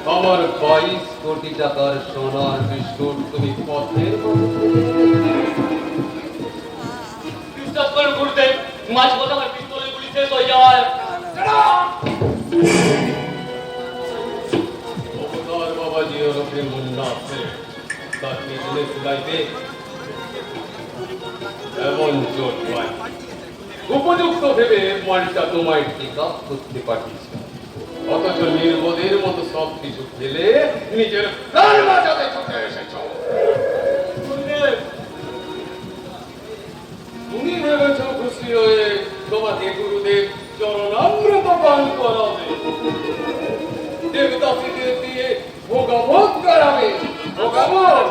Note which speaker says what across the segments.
Speaker 1: আমার 22 কোটি টাকার সোনার বিস্কুট তুমি পথের
Speaker 2: বিশ্বাস করুন গুরুদেব, মাঝ পথে আমার পিস্তলের গুলি শেষ হয়ে যাওয়ায়
Speaker 1: অবতার বাবাজি ওরফে মুন্না আছে তার বিজনেস লাইফে এমন চোট পায় উপযুক্ত ভেবে মালটা তোমায় টেক আপ করতে পাঠিয়েছে, অথচ নির্বোধের মতো সব কিছু ফেলে নিজের প্রাণ বাঁচাতে ছুটে এসেছ।
Speaker 2: গুরুদেব,
Speaker 1: তুমি ভেবেছ খুশি হয়ে তোমাকে গুরুদেব চরণামৃত পান করাবে, দেবদাসীদের দিয়ে ভোগাভোগ করাবে। ভোগাভোগ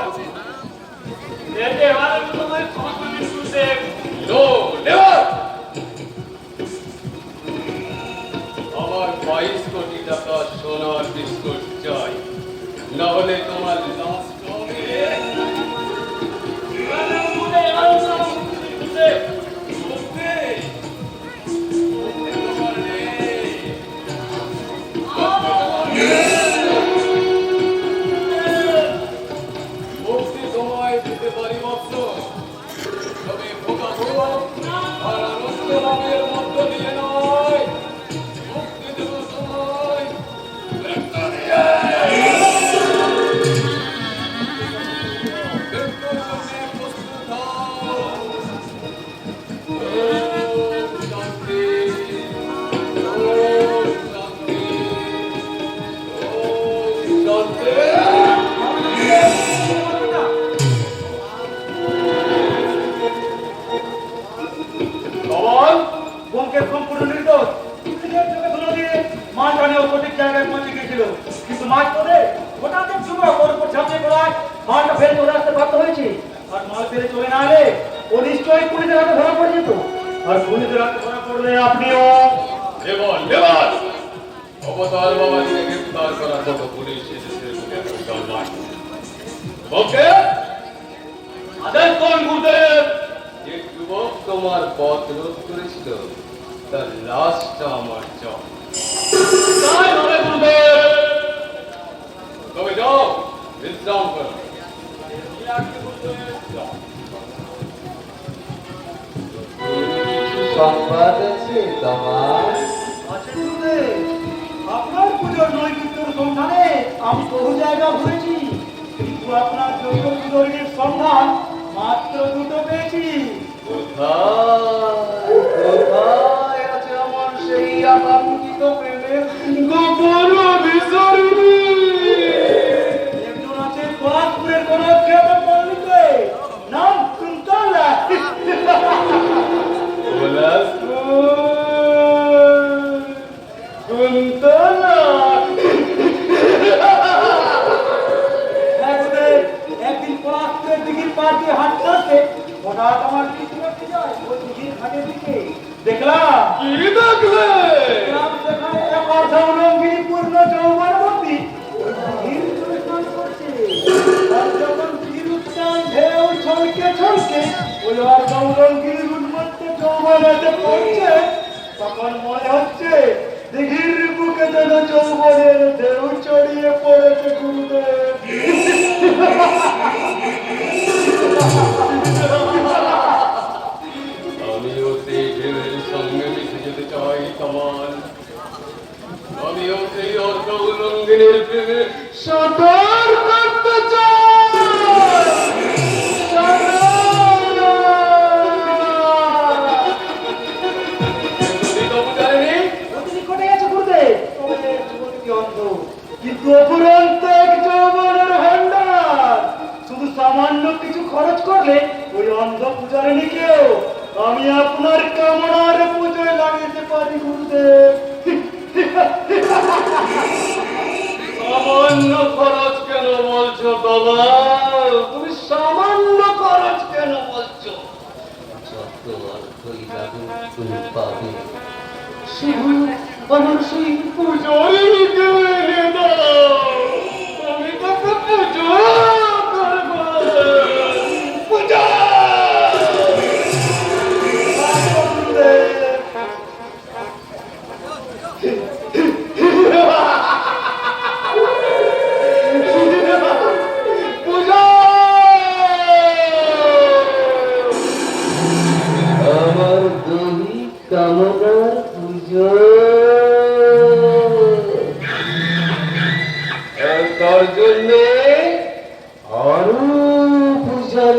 Speaker 2: এতে আমার তোমায় ক্ষমা করবেন গুরুদেব।
Speaker 1: No never. আমার 22 কোটি টাকা সোনার বিস্কুট চাই, না হলে তোমার লাস্ট হবে।
Speaker 2: গুরুদেব, গুরুদেব,
Speaker 1: মুক্তি তোমার নেই। মুক্তি তোমায় দিতে পারি মাত্র, তবে ভোগাভোগ আর আনন্দ লাভের মধ্য দিয়ে নয়। মুক্তি দেব তোমায় মৃত্যু দিয়ে। মৃত্যুর জন্যে প্রস্তুত হও। ওম শান্তি, ওম শান্তি, ওম শান্তি।
Speaker 3: বোমকে সম্পূর্ণ নির্দোষ নিজের চোখে ধুলো দিয়ে মাছ আনেও সঠিক জায়গায় পৌঁছে গিয়েছিল, কিন্তু মাছ পড়ে হঠাৎ যুবক ওর উপর ঝাঁপিয়ে পড়ায় মালটা ফেলে চলে আসতে বাধ্য হয়েছে। আর মাল ফেলে চলে না এলে ও নিশ্চয়ই পুলিশের হাতে ধরা পড়ে যেত, আর পুলিশের হাতে ধরা পড়লে আপনিও
Speaker 1: দেবন দেবন অবতার বাবাজিকে গ্রেফতার করার মতো পুলিশ এসেছে বলে এখন নয়। ওকে
Speaker 2: আদেশ করুন গুরুদেব।
Speaker 1: যে যুবক তোমার পথ রোধ করেছিল তার লাশটা আমার চাই।
Speaker 2: তাই হবে গুরুদেব।
Speaker 1: তবে যাও বিশ্রাম করো। যাও। কিছু সংবাদ আছে তোমার?
Speaker 3: আছে গুরুদেব, আপনার পুজোর নৈমিত্তর সন্ধানে আমি বহু জায়গা ঘুরেছি, কিন্তু আপনার যোগ্য পুজোর সন্ধান মাত্র দুটো পেয়েছি।
Speaker 1: কোথায় কোথায় আছে আমার সেই আকাঙ্ক্ষিত প্রেমের গোপন অভিসরণী?
Speaker 3: একজন আছে পরাশপুরের কোন ক্ষেত পল্লীতে, নাম কুন্তলা।
Speaker 1: কুন্তলা
Speaker 3: একদিন পরাশপুরের দিঘির পাড় দিয়ে হাঁটতে হাঁটতে হঠাৎ আমার দৃষ্টি পড়তে যায় ওই দিঘির ঘাটের দিকে। দেখলাম
Speaker 1: কি দেখলে?
Speaker 3: দেখলাম সেখানে এক অর্ধউলঙ্ঘিনী পূর্ণ যৌবনবতী ওই দিঘির জলে স্নান করছে। আর যখন দিঘির উত্তাল ঢেউ ছলকে ছলকে ওই অর্ধউলঙ্ঘিনীর উন্মত্ত যৌবনেতে পড়ছে, তখন মনে হচ্ছে দিঘির বুকে যেন যৌবনের ঢেউ ছড়িয়ে পড়েছে। গুরুদেব,
Speaker 1: আমিও সেই ঢেউয়ের সঙ্গে মিশে যেতে চাই কামাল। আমিও সেই অর্ধ উলঙ্ঘিনীর প্রেমে সাঁতার কাটতে চাই।
Speaker 3: অতি নিকটে গেছে গুরুদেব, তবে যুবতী অন্ধ, কিন্তু অপুরন্ত এক যৌবনের ভান্ডার। শুধু সামান্য কিছু খরচ করলে ওই অন্ধ পূজারিণীকেও আমি আপনার কামনার পুজোয় লাগিয়ে পারি। গুরুদেব,
Speaker 1: সামান্য খরচ কেন বলছো বাবা? তুমি সামান্য খরচ কেন বলছো? যত অর্থই লাগুক তুমি পাবে, শুধু আমার সেই পুজোরিকে এনে দাও। আমি তাকে পুজো করব। পূজা
Speaker 3: গুরুদেব,
Speaker 1: তোর জন্যে আরো পূজার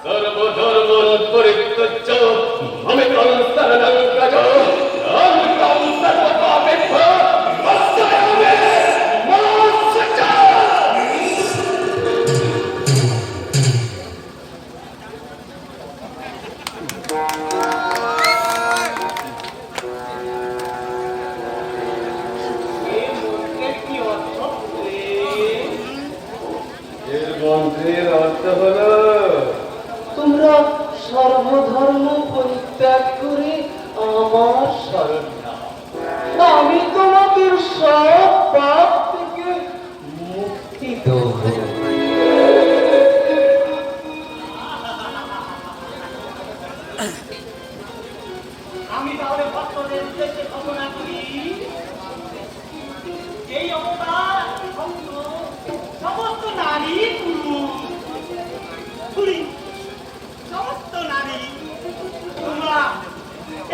Speaker 1: সর্বধর্ম পরিত্যজ্য আমি এর মন্ত্রের অর্থ হলো তোমরা সর্বধর্ম পরিত্যাগ করে আমার শরণ নাও, আমি তোমাদের সব পাপ থেকে মুক্তি দেব।
Speaker 2: আমি তাহলে ভক্তদের উদ্দেশ্যে ঘোষণা করি, এই অবতার ভক্ত সমস্ত নারী পুরুষ সমস্ত নারী তোমরা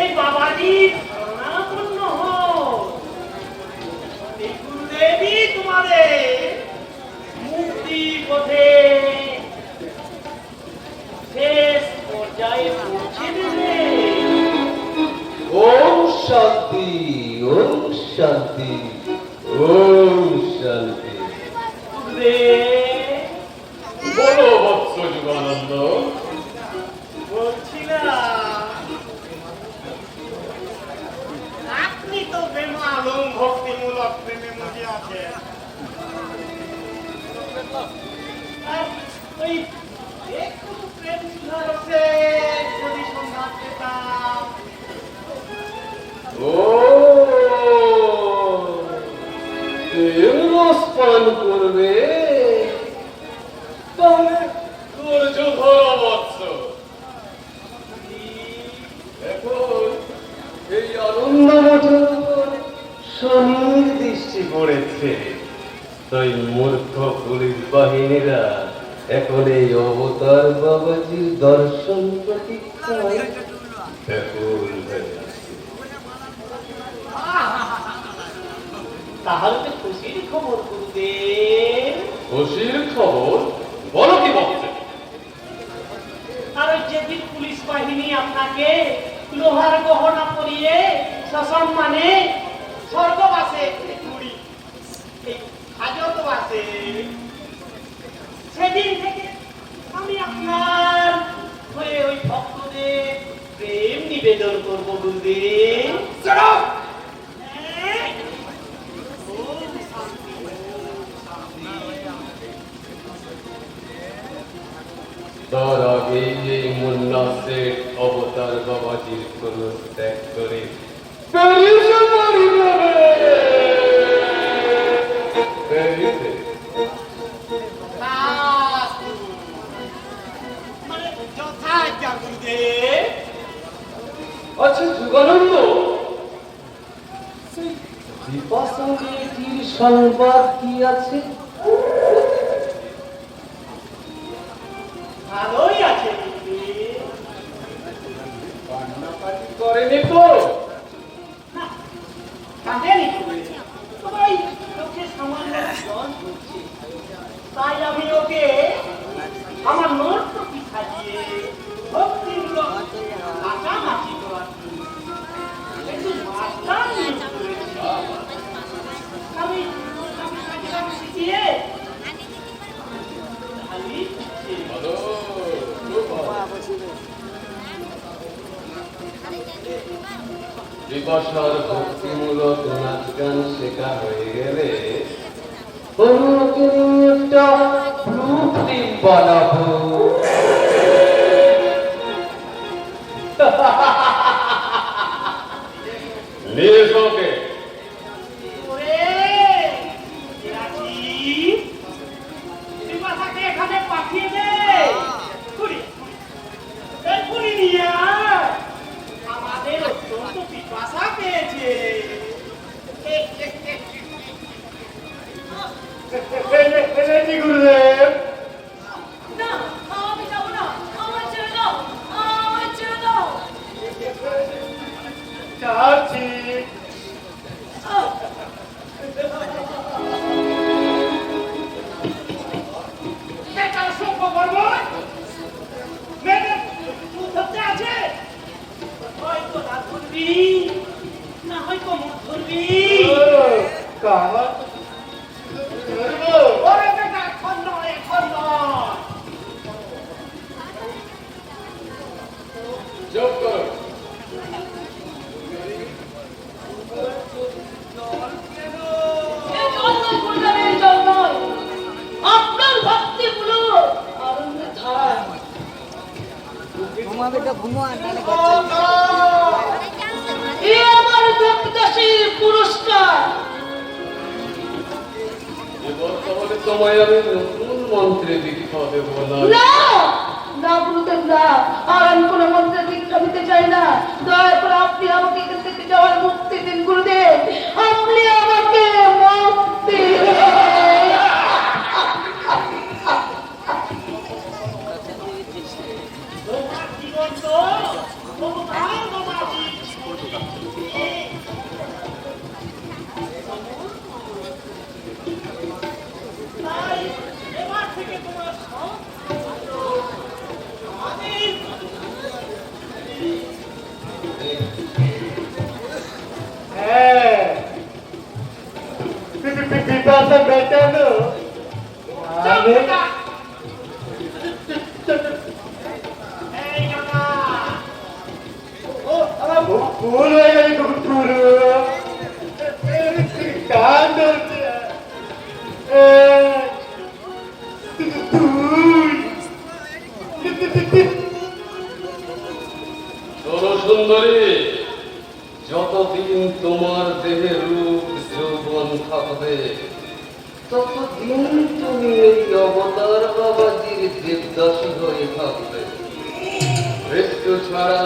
Speaker 2: এই বাবাজির শরণাপন্ন হও। এই গুরুদেবী তোমাদের মুক্তি পথে শেষ পর্যায়ে পৌঁছে দেবে।
Speaker 1: ওম শান্তি, ওম শান্তি, ওম শান্তি। বলো বৎস যুগানন্দ।
Speaker 2: বলছিলাম আপনি তো বেমালুম ভক্তিমূলক প্রেমে মজে আছেন। আর ওই একটু প্রেম সুধারসে যদি সন্ধান পেতাম।
Speaker 1: ও রস পান করবে, তাহলে ধৈর্য ধরো বৎস। এখন এই আনন্দ মঠের উপর শনির দৃষ্টি পড়েছে, তাই মূর্খ পুলিশ বাহিনীরা এখন এই অবতার বাবাজির দর্শন প্রতীক্ষায় ব্যাকুল হয়ে আছে।
Speaker 2: তাহলে তো খুশির খবর গুরুদেব।
Speaker 1: খুশির খবর? বলো কি বলছে?
Speaker 2: আর ওই যেদিন পুলিশ বাহিনী আপনাকে লোহার গহনা পরিয়ে সসম্মানে স্বর্গবাসে হাজতবাসে, সেদিন থেকে আমি আপনার হয়ে ওই ভক্তদের প্রেম নিবেদন করবো গুরুদেব।
Speaker 1: তার আগে এই মুন্না শেখ অবতার বাবাজির কোন ত্যাগ করে প্যারিসে বাড়ি যাবে। প্যারিসে
Speaker 2: মানে যথাজ্ঞা গুরুদেব।
Speaker 1: আচ্ছা যুগানন্দ, সেই বিপাশা মেয়েটির সংবাদ কি আছে?
Speaker 2: ভালোই আছে গুরুদেব।
Speaker 1: কান্নাকাটি করেনি তো?
Speaker 2: না, কাঁদেনি গুরুদেব। সবাই চোখে সামান্য জল পড়ছে, তাই আমি ওকে আমার নর্তকী সাজিয়ে ভক্তিমূলক নাচানাচি করার জন্য একটু মাস্টার নিয়োগ করেছি। আমি শিখিয়ে ভালোই শিখছি।
Speaker 1: ভালো, খুব ভালো। বিপাশার ভক্তিমূলক নাচ গান শেখা হয়ে গেলে অন্যকে নিয়ে একটা গ্রুপ টিম বানাবো। নিয়ে
Speaker 2: ওরে, রাজীব, বিপাশাকে এখানে পাঠিয়ে দে। কুড়ি, এই কুড়ি নিয়ে আয়। আমাদের অত্যন্ত পিপাসা পেয়েছে।
Speaker 1: গুরুদেব,
Speaker 4: না, আমি যাবো না। আমায় ছেড়ে দাও। আমায় ছেড়ে দাও।
Speaker 2: থাকবি না হয় কোমর ধরবি।
Speaker 3: কামা
Speaker 2: ওরে বেটা, এখন নয়, এখন নয়।
Speaker 1: চুপ কর।
Speaker 2: এই জল নয়, গুরুদেবের এই জল নয়। আপনার ভক্তি গুলো আনন্দের ধারা। এ আমার ভক্তদাসীর পুরস্কার।
Speaker 1: এবার তাহলে তোমায় আমি নতুন মন্ত্রে দীক্ষা দেব না।
Speaker 4: না না গুরুদেব না, আর আমি কোনো মন্ত্রের দীক্ষা দিতে চাই না। দয়া করে আপনি আমাকে এখান থেকে যাওয়ার মুক্তি দিন গুরুদেব, আপনি আমাকে মুক্তি দিন।
Speaker 2: জীবন্ত ভগবান বাবাজি। তাই এবার থেকে তোমার সব আমাদের
Speaker 3: হ্যাঁ পিতাটা বেটানো আমি
Speaker 2: এই জনা
Speaker 3: ও আমার ভুল হয়ে গেছে গুরু কান ধরছে
Speaker 1: শোনো সুন্দরী, যতদিন তোমার দেহে রূপ যৌবন থাকবে ততদিন তুমি এই অবতার বাবাজির দেবদাসী হয়ে থাকবে। মৃত্যু ছাড়া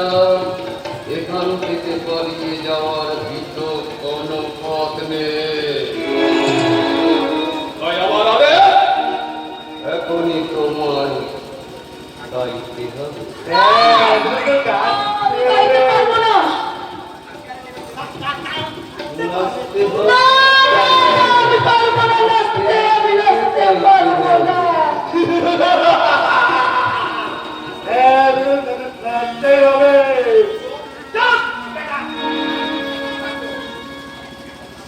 Speaker 1: এখান থেকে পালিয়ে যাওয়ার ভীত কোনো পথ নেই। তাই আমার আদেশ এখনই তোমার দায়িত্বে হবে।
Speaker 4: আমি যাইতে পারবো না।
Speaker 1: নাচতে হবে।
Speaker 4: না, আমি পারবো না নাচতে, আমি নাচতে পারবো না।
Speaker 2: চুপ বেটা।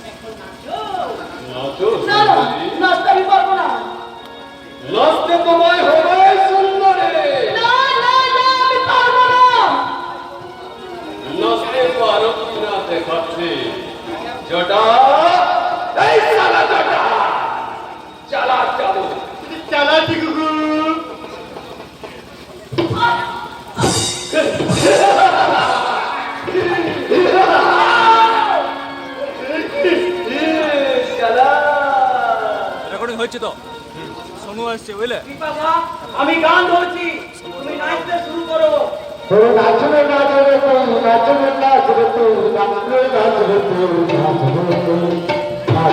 Speaker 2: এখন নাচো।
Speaker 1: নাচো
Speaker 4: না না,
Speaker 1: সুন্দরী।
Speaker 4: নাচতে আমি পারবো না।
Speaker 1: নাচতে তোমায় হবে সুন্দরী।
Speaker 4: না না না, আমি পারবো না।
Speaker 1: নাচতে পারো কিনা দেখাচ্ছি। জটা, এই শালা জটা, চালা চালু।
Speaker 3: চালাচ্ছি কুকুর
Speaker 1: চালা।
Speaker 5: রেকর্ডিং হচ্ছে তো সোনু আসছে বুঝলে
Speaker 2: বিপাশা, আমি গান ধরছি, তুমি নাচতে শুরু করো।
Speaker 3: নাচবে নাচবে নাচবে নাচবে নাচবে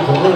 Speaker 3: নাচবে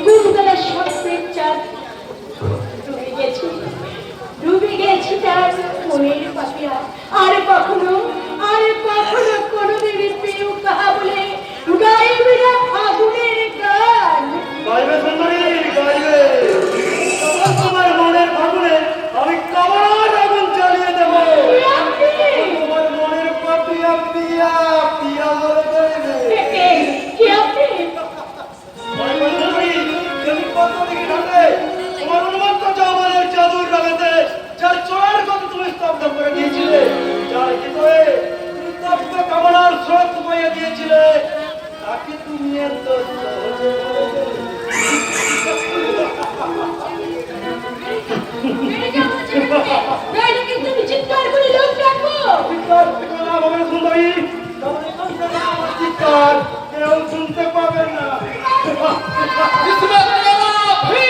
Speaker 4: গুরুতলা স্বপ্নের চাঁদ ডুবে গেছি তার মনের পাপিয়া। আর কখনো কোনোদিন প্রিয় কাহা বলে গাইবে না ফাগুনের গান।
Speaker 3: গাইবে সুন্দরী গাইবে তোমার মনের ফাগুনে আমি কামার আগুন জ্বালিয়ে দেব তোমার মনের পাপিয়া পিয়া পিয়া বলে গাইবে
Speaker 4: কি আপনি
Speaker 3: তোমার উন্মত্ত জওয়ানের জাদুর লাগাতে যার চোরার কথা তুমি স্তব্ধ করে দিয়েছিলে, যার হৃদয়ে উত্তপ্ত কামনার স্রোত বইয়ে দিয়েছিলে, তাকে তুমি এত
Speaker 4: কিন্তু চিৎকার করে লোক ডাকবো।
Speaker 3: সুন্দরী আর কেউ শুনতে পাবে না।
Speaker 1: इसमें तेरा भी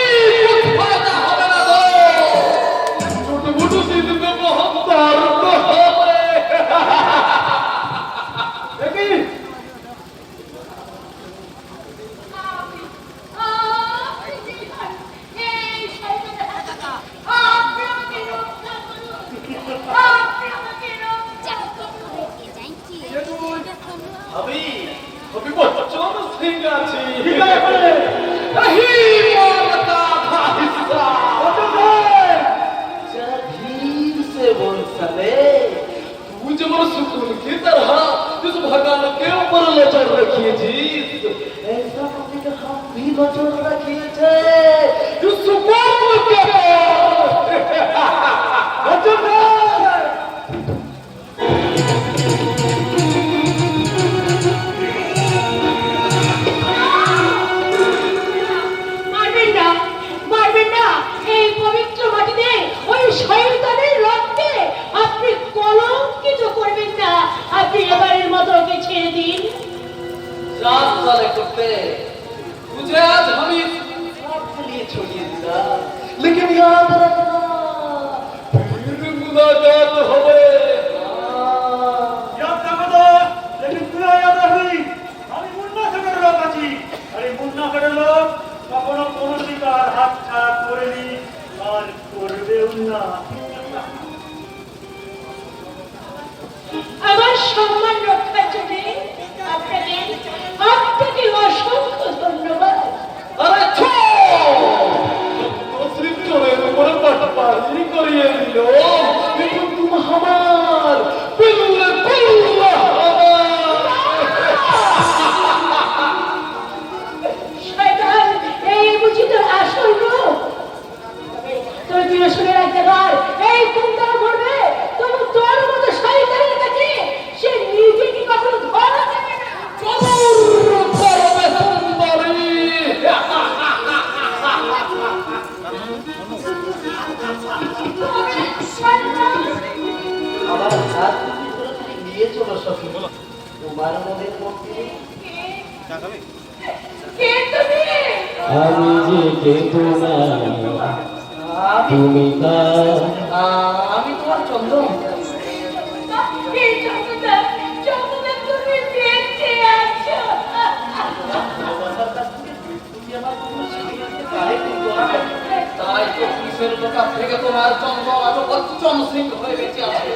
Speaker 1: कुछ फायदा হবে না গো। ছোট সিদ্ধ को हम दर्द হবে।
Speaker 3: দেখি
Speaker 2: আমি বচ্চন সিং আছি।
Speaker 3: ঠিক আছে
Speaker 1: नहीं मारता था हिस्सा।
Speaker 2: जरा धीर से बोल साले।
Speaker 1: तू जमर सुकून की तरह जिस भगवान के ऊपर नजर रखी जीत
Speaker 2: ऐसा कभी तो हम भी नजर रखिए थे।
Speaker 1: जो सुकून के
Speaker 4: মারবেন না এই পবিত্র মাটিতে ওই শয়তানের রক্তে আপনি কলঙ্কিত করবেন না। আপনি এবারের মতো ওকে ছেড়ে দিন।
Speaker 2: सात साले कुत्ते, तुझे आज हम इस बात के लिए छोड़िए दिया, लेकिन याद रखना
Speaker 1: फिर मुलाकात হবে।
Speaker 3: याद रखो तो, लेकिन तुरा याद रखबি আমি মুন্না শেখের লোক আছি। আর এই মুন্না শেখের লোক কখনো কোনো শিকার হাত ছাড়া করেনি আর করবেও না।
Speaker 4: আমার সম্মান রক্ষার জন্য আপনাকে আপনাকে অসংখ্য ধন্যবাদ।
Speaker 1: আরে ছো তসরিফ চোরের উপরে পাটপাড়ি করিয়ে দিল। কিন্তু তুম আমার বিল্লে বিল্লাহ
Speaker 4: শয়তান এই বুঝি তোর আসল রূপ। তোর প্রিয় শুনে রাখতে পার এই কুন্তল করবে তবু তোর মতো শয়তানের কাছে সে নিজেকে কখনো ধরা দেবে না।
Speaker 1: চমুর করবে সুন্দরী।
Speaker 2: আমার হাত নিয়ে চলো সখী, তোমার মনের মধ্যে
Speaker 4: কে তুমি?
Speaker 6: আমি যে কেতু না তুমি তা
Speaker 2: আমি তোমার চন্দন।
Speaker 4: এই চন্দ্রদা তুমি বেঁচে আছো।
Speaker 2: তাই তো পুলিশের দোকান থেকে তোমার চন্দন আরো বচ্চন সিং হয়ে বেঁচে আছে।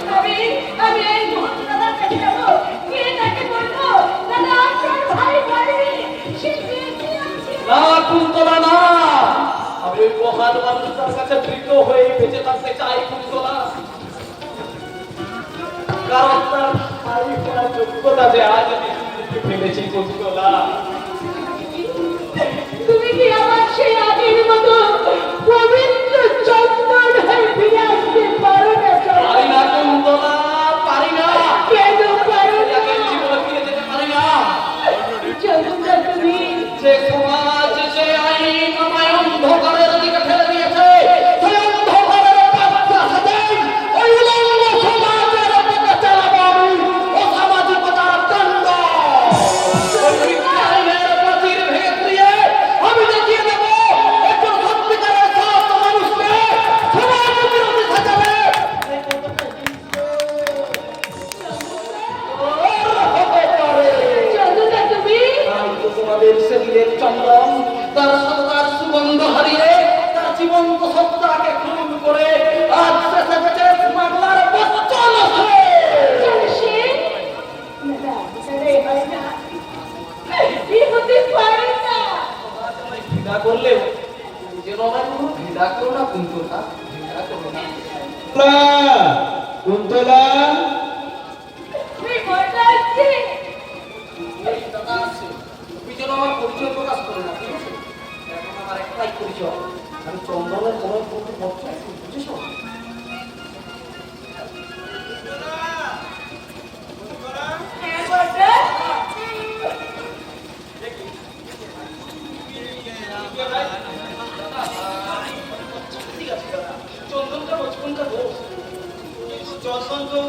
Speaker 4: আমি এই মুহূর্তে দাদার কাছে যাবো। কে তাকে বলবো দাদা আপনার ভাই বাড়ি সে বেঁচে আছে।
Speaker 2: না কুন্তলা না, আমি ওই মহান মানুষটার কাছে ধৃত হয়ে বেঁচে থাকতে চাই কুন্তলা। কারণ তার ভাই হওয়ার যোগ্যতা যে আজ আমি ফেলেছি কুন্তলা।
Speaker 4: তুমি কি আমার সেই আগের মতো পবিত্র চন্দন হয়ে ফিরে আসতে পারো না?
Speaker 2: পারি না কুন্তলা, পারি না।
Speaker 4: কেন পারো না?
Speaker 2: আমি জীবনে ফিরে যেতে পারি না।
Speaker 4: চন্দন তুমি
Speaker 2: যে সমাজ যে আইন আমায় অন্ধকারের দিকে ঠেলে দিয়েছে, সেই অন্ধকারের পথটা হাতে ওই উলঙ্গ সমাজের পথে চালাবো আমি অসামাজিকতার দণ্ড। ওই আইনের প্রাচীর ভেঙে দিয়ে আমি দেখিয়ে দেব একজন সত্যিকারের সৎ মানুষকে সমাজ বিরোধী সাজাবে।
Speaker 4: চন্দন তুমি
Speaker 2: তোমাদের শরীরের চন্দন তার সত্তার সুগন্ধ হারিয়ে তার জীবন্ত সত্তাকে খুন করে আজ শেষে বেঁচে বাংলার বচ্চন আছে।
Speaker 4: জানসেন না রে হয় না এই হতে পারে না।
Speaker 2: ঘৃণা করলেও যেন আমার কোনো ঘৃণা করো না কুন্তলা, ঘৃণা করো না।
Speaker 6: কুন্তলা
Speaker 4: তুমি মজা আছে
Speaker 2: এই দাদা আছে, তুমি যেন আমার পরিচয় প্রকাশ করো না, ঠিক আছে? এখন আমার একটাই পরিচয়, আমি চন্দনের কোনো বন্ধু বচ্চন আছি, বুঝেছো?
Speaker 4: হ্যাঁ বড়দা
Speaker 2: ঠিক আছে দাদা, চন্দনটা বচপনটা দোষ। চন্দন তো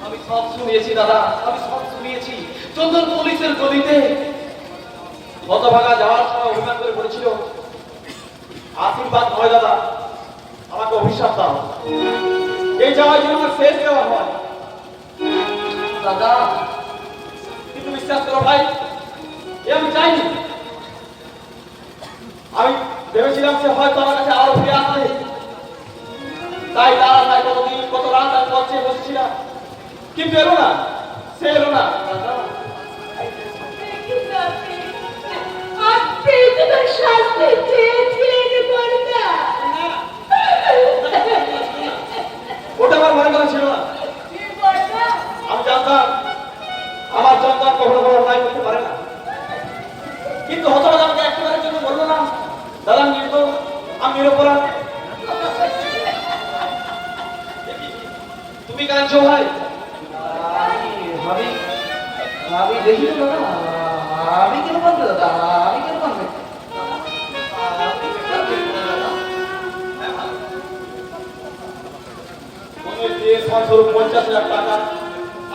Speaker 2: আমি সব শুনেছি দাদা, আমি সব শুনেছি। ঘুমিয়েছি চন্দন পুলিশের গলিতে। হতভাগা যাওয়ার সময় অভিমান করে বলেছিল, আশীর্বাদ নয় দাদা, আমাকে অভিশাপ দাও, এই যাওয়ার জন্য আমার শেষ দেওয়া হয় দাদা। কিন্তু বিশ্বাস করো ভাই, এ আমি চাইনি। আমি ভেবেছিলাম সে হয়তো আমার কাছে আরো ফিরে আসবে, তাই তারা তাই কতদিন কত রাত আমি পথে বসেছিলাম, কিন্তু এলো না, সে এলো না দাদা।
Speaker 4: আপনি তো শাস্তি চেয়েছিলেন বড়দা।
Speaker 2: ওটা আমার মনে করা ছিল না। আমি জানতাম আমার চন্দন কখনো কোনো অন্যায় করতে পারে না, কিন্তু হতভাগ আমাকে একবারের জন্য বললো না দাদা নির্দোষ, আমি নিরপরাধ। তুমি কাঁদছো ভাই?
Speaker 3: আমি দেখি তো দাদা, আমি কেন পারবে দাদা, আমি কেন পারবে?
Speaker 2: দিয়ে স্বরূপ 50,000 টাকা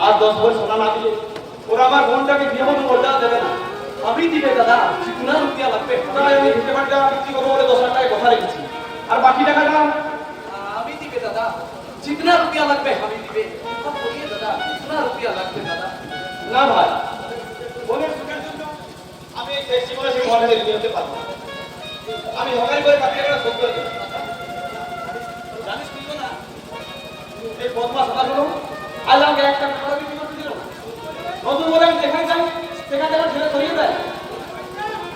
Speaker 2: আর 10 ভরি সোনা না দিলে ওরা আমার বোনটাকে বিয়ে মতো মর্যাদা দেবে না। আমি দিবে দাদা, চিকুনা রুপিয়া লাগবে, তাই আমি ভিটে বাড়িটা বিক্রি করবো বলে 10,000 টাকা কথা রেখেছি, আর বাকি টাকাটা আমি দিবে দাদা, চিকুনা রুপিয়া লাগবে, আমি দিবে। বলিয়ে দাদা, চিকুনা রুপিয়া লাগবে দাদা। না ভাই, বোনের সুখের জন্য আমি এই শেষ জীবনে সেই মর্যাদা নিয়ে হতে পারবো না। আমি হকারি করে বাকি টাকাটা শোধ করে দেবো। জানিস তুই তো না, এই বদমাস হলো আজ আমাকে একটা টাকা বিক্রি করতে দিল না। নতুন বলে আমি যেখানে যাই সেখানে আমার ছেলে ধরিয়ে দেয়।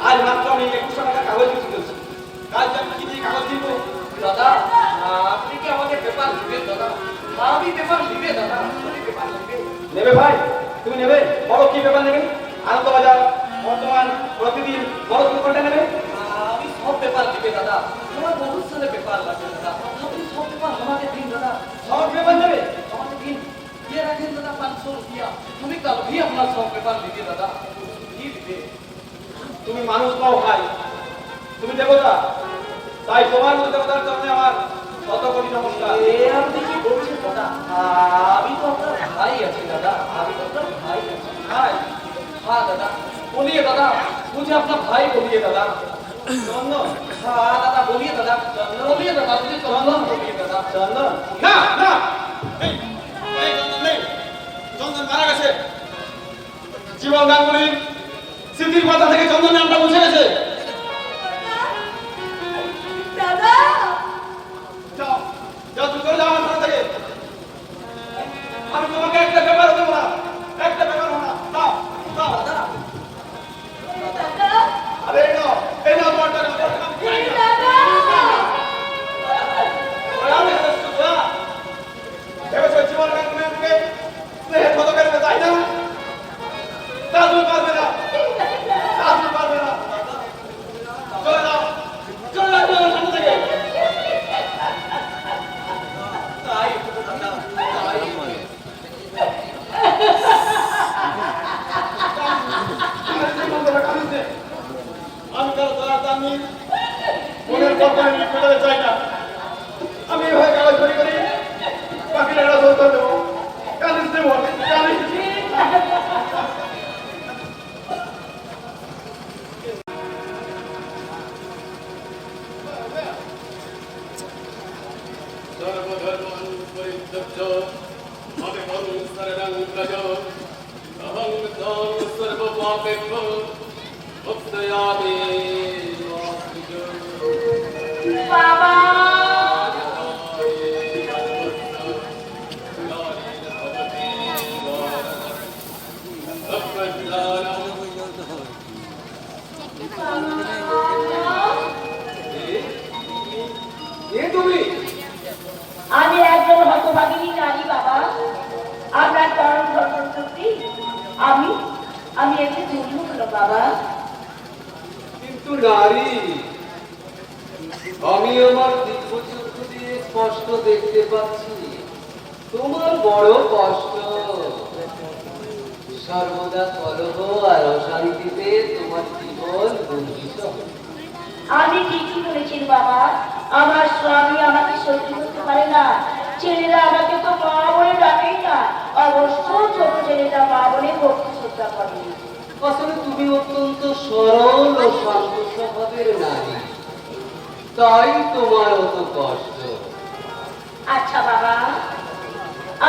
Speaker 2: আজ মাত্র আমি 2100 টাকা কাগজ বিক্রি করছি, কাল আমি কি দিয়ে কাগজ দিব দাদা? আপনি কি আমাকে পেপার দিবেন দাদা? আমি পেপার দিবে দাদা, আপনি পেপার দিবে। নেবে ভাই, তুমি নেবে? বড় কি পেপার নেবে? আনন্দবাজার, বর্তমান, প্রতিদিন, বড় কি কোনটা নেবে? আমি সব পেপার দিবে দাদা, আমার বহুত সালে পেপার লাগবে দাদা, আপনি সব পেপার আমাকে দিন দাদা। সব পেপার নেবে আমাকে দিন, দিয়ে রাখেন দাদা 500 রুপিয়া, আমি কাল भी আপনার সব পেপার দিবে দাদা, কি দিবে? তুমি মানুষ নও ভাই, তুমি দেবতা, তাই তোমার মতো দেবতার জন্য আমার কত কোটি নমস্কার। আপনি কি বলছেন দাদা? আমি তো আপনার ভাই আছি দাদা, আমি তো আপনার ভাই আছি। ভাই? হ্যাঁ দাদা, বলিए दादा, मुझे अपना भाई बोलिए दादा। चंदन? हाँ दादा बोलिए दादा, चंदन बोलिए दादा, मुझे चंदन बोलिए दादा। चंदन? ना ना, नहीं चंदन नहीं, चंदन मारा गেছে। জীবন গাঙ্গুলি স্মৃতির কথা থেকে চন্দন নামটা মুছে গেছে।
Speaker 4: দাদা
Speaker 2: যাও যাও, তুই চলে যাও আমার সাথে থেকে। আমি তোমাকে একটা ব্যাপার দেবো না, একটা ব্যাপার না। দাও দাও দাদা।
Speaker 4: দাদা
Speaker 2: আরে এই নাও তোমার টাকা,
Speaker 4: দাদা
Speaker 2: ভেবেছো জীবন গাঙ্গুলিকে স্নেহে কত করবে, তাই না? তা তুমি পারবে না, তা তুমি পারবে না। চলে যাও, চলে যাও আমার সামনে থেকে। তাই আমি কারো ধরার দামি মনের কল্পনা নিয়ে ফেলে চাই না। আমি এভাবে কাগজ চুরি করি, বাকি টাকা শোধ করে দেবো। কালিস দেবো, কালিস।
Speaker 1: সর্বধর্মাन् পরিত্যজ্য মামেকং শরণং ব্রজ অহং ত্বাং সর্বপাপেভ্যো মুক্তয়ামি
Speaker 4: বাবা আমি একজন হতভাগিনী নারী বাবা, আপনার চরণ দর্শন সত্যি আমি আমি এতে জন্ম হলো বাবা।
Speaker 1: কিন্তু নারী, আমি আমার দিব্যচক্ষু দিয়ে স্পষ্ট দেখতে পাচ্ছি তোমার বড় কষ্ট। সর্বদা কলহ আর অশান্তিতে তোমার জীবন দূষিত।
Speaker 4: আমি ঠিকই বলেছি বাবা, আমার স্বামী আমাকে সহ্য করতে পারে না। ছেলেরা আমাকে তো মা বলে ডাকেই না, অবশ্য ছোট ছেলেটা মা বলে ভক্তি চিন্তা করে।
Speaker 2: আসলে তুমি অত্যন্ত সরল ও শান্ত স্বভাবের নারী, তাই তোমার অত কষ্ট।
Speaker 4: আচ্ছা বাবা,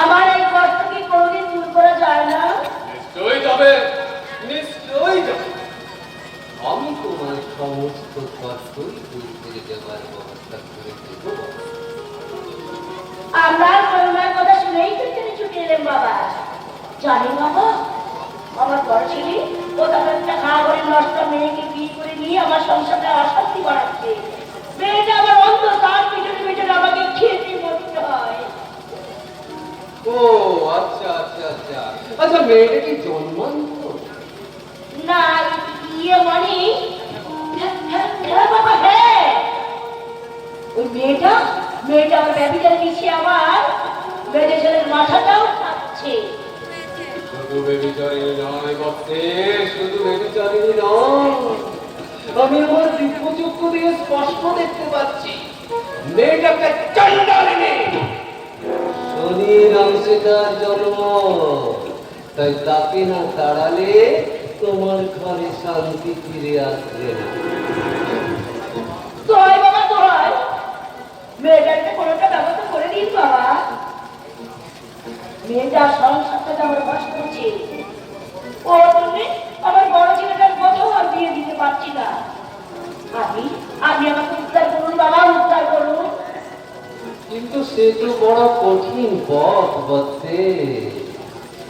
Speaker 4: আমার এই কষ্ট কি কোনোদিন দূর করা যায় না?
Speaker 1: নিশ্চয়ই যাবে, নিশ্চয়ই যাবে।
Speaker 2: আমি তোমার সমস্ত কষ্টই দূর করে দেওয়ার ব্যবস্থা করে দেব।
Speaker 4: আমরা করুণার কথা শুনেই তো এখানে ছুটে এলাম বাবা। জানি বাবা, আমার বড় ছেলে ও তার একটা খাওয়া করে নষ্ট মেয়েকে বিয়ে করে নিয়ে আমার সংসারে অশান্তি বাড়াচ্ছে। মেয়েটা আমার অন্ধ, তার পিছনে পিছনে আমাকে খেতে মরতে হয়।
Speaker 2: ও আচ্ছা আচ্ছা আচ্ছা আচ্ছা, মেয়েটা কি জন্মান্ত?
Speaker 4: না, ইয়ে মানে হ্যাঁ বাবা, হ্যাঁ। ওই মেয়েটা আমার ব্যবচারে মিশে আমার মেয়েদের ছেলের মাথাটাও খাচ্ছে।
Speaker 1: শুধু বেবিচারিণী নয় বটে,
Speaker 2: শুধু বেবিচারিণী নয়, আমি আমার দিব্য চক্ষু দিয়ে স্পষ্ট দেখতে পাচ্ছি মেয়েটাকে চন্ডালিনী। শনির অংশে তার জন্ম, তাই তাকে না তাড়ালে তোমার ঘরে শান্তি ফিরে আসবে না।
Speaker 4: তোরাই বাবা, তোরাই মেয়েটাকে কোনোটা ব্যবস্থা করে দিস বাবা। মেয়েটা সংসারটা আমার বাস করছে, ওর জন্য আমার বড় ছেলেটার কথাও আর বিয়ে দিতে পারছি না। আমি আমাকে উদ্ধার করুন বাবা, উদ্ধার করুন।
Speaker 2: কিন্তু সে তো বড় কঠিন পথ বটে,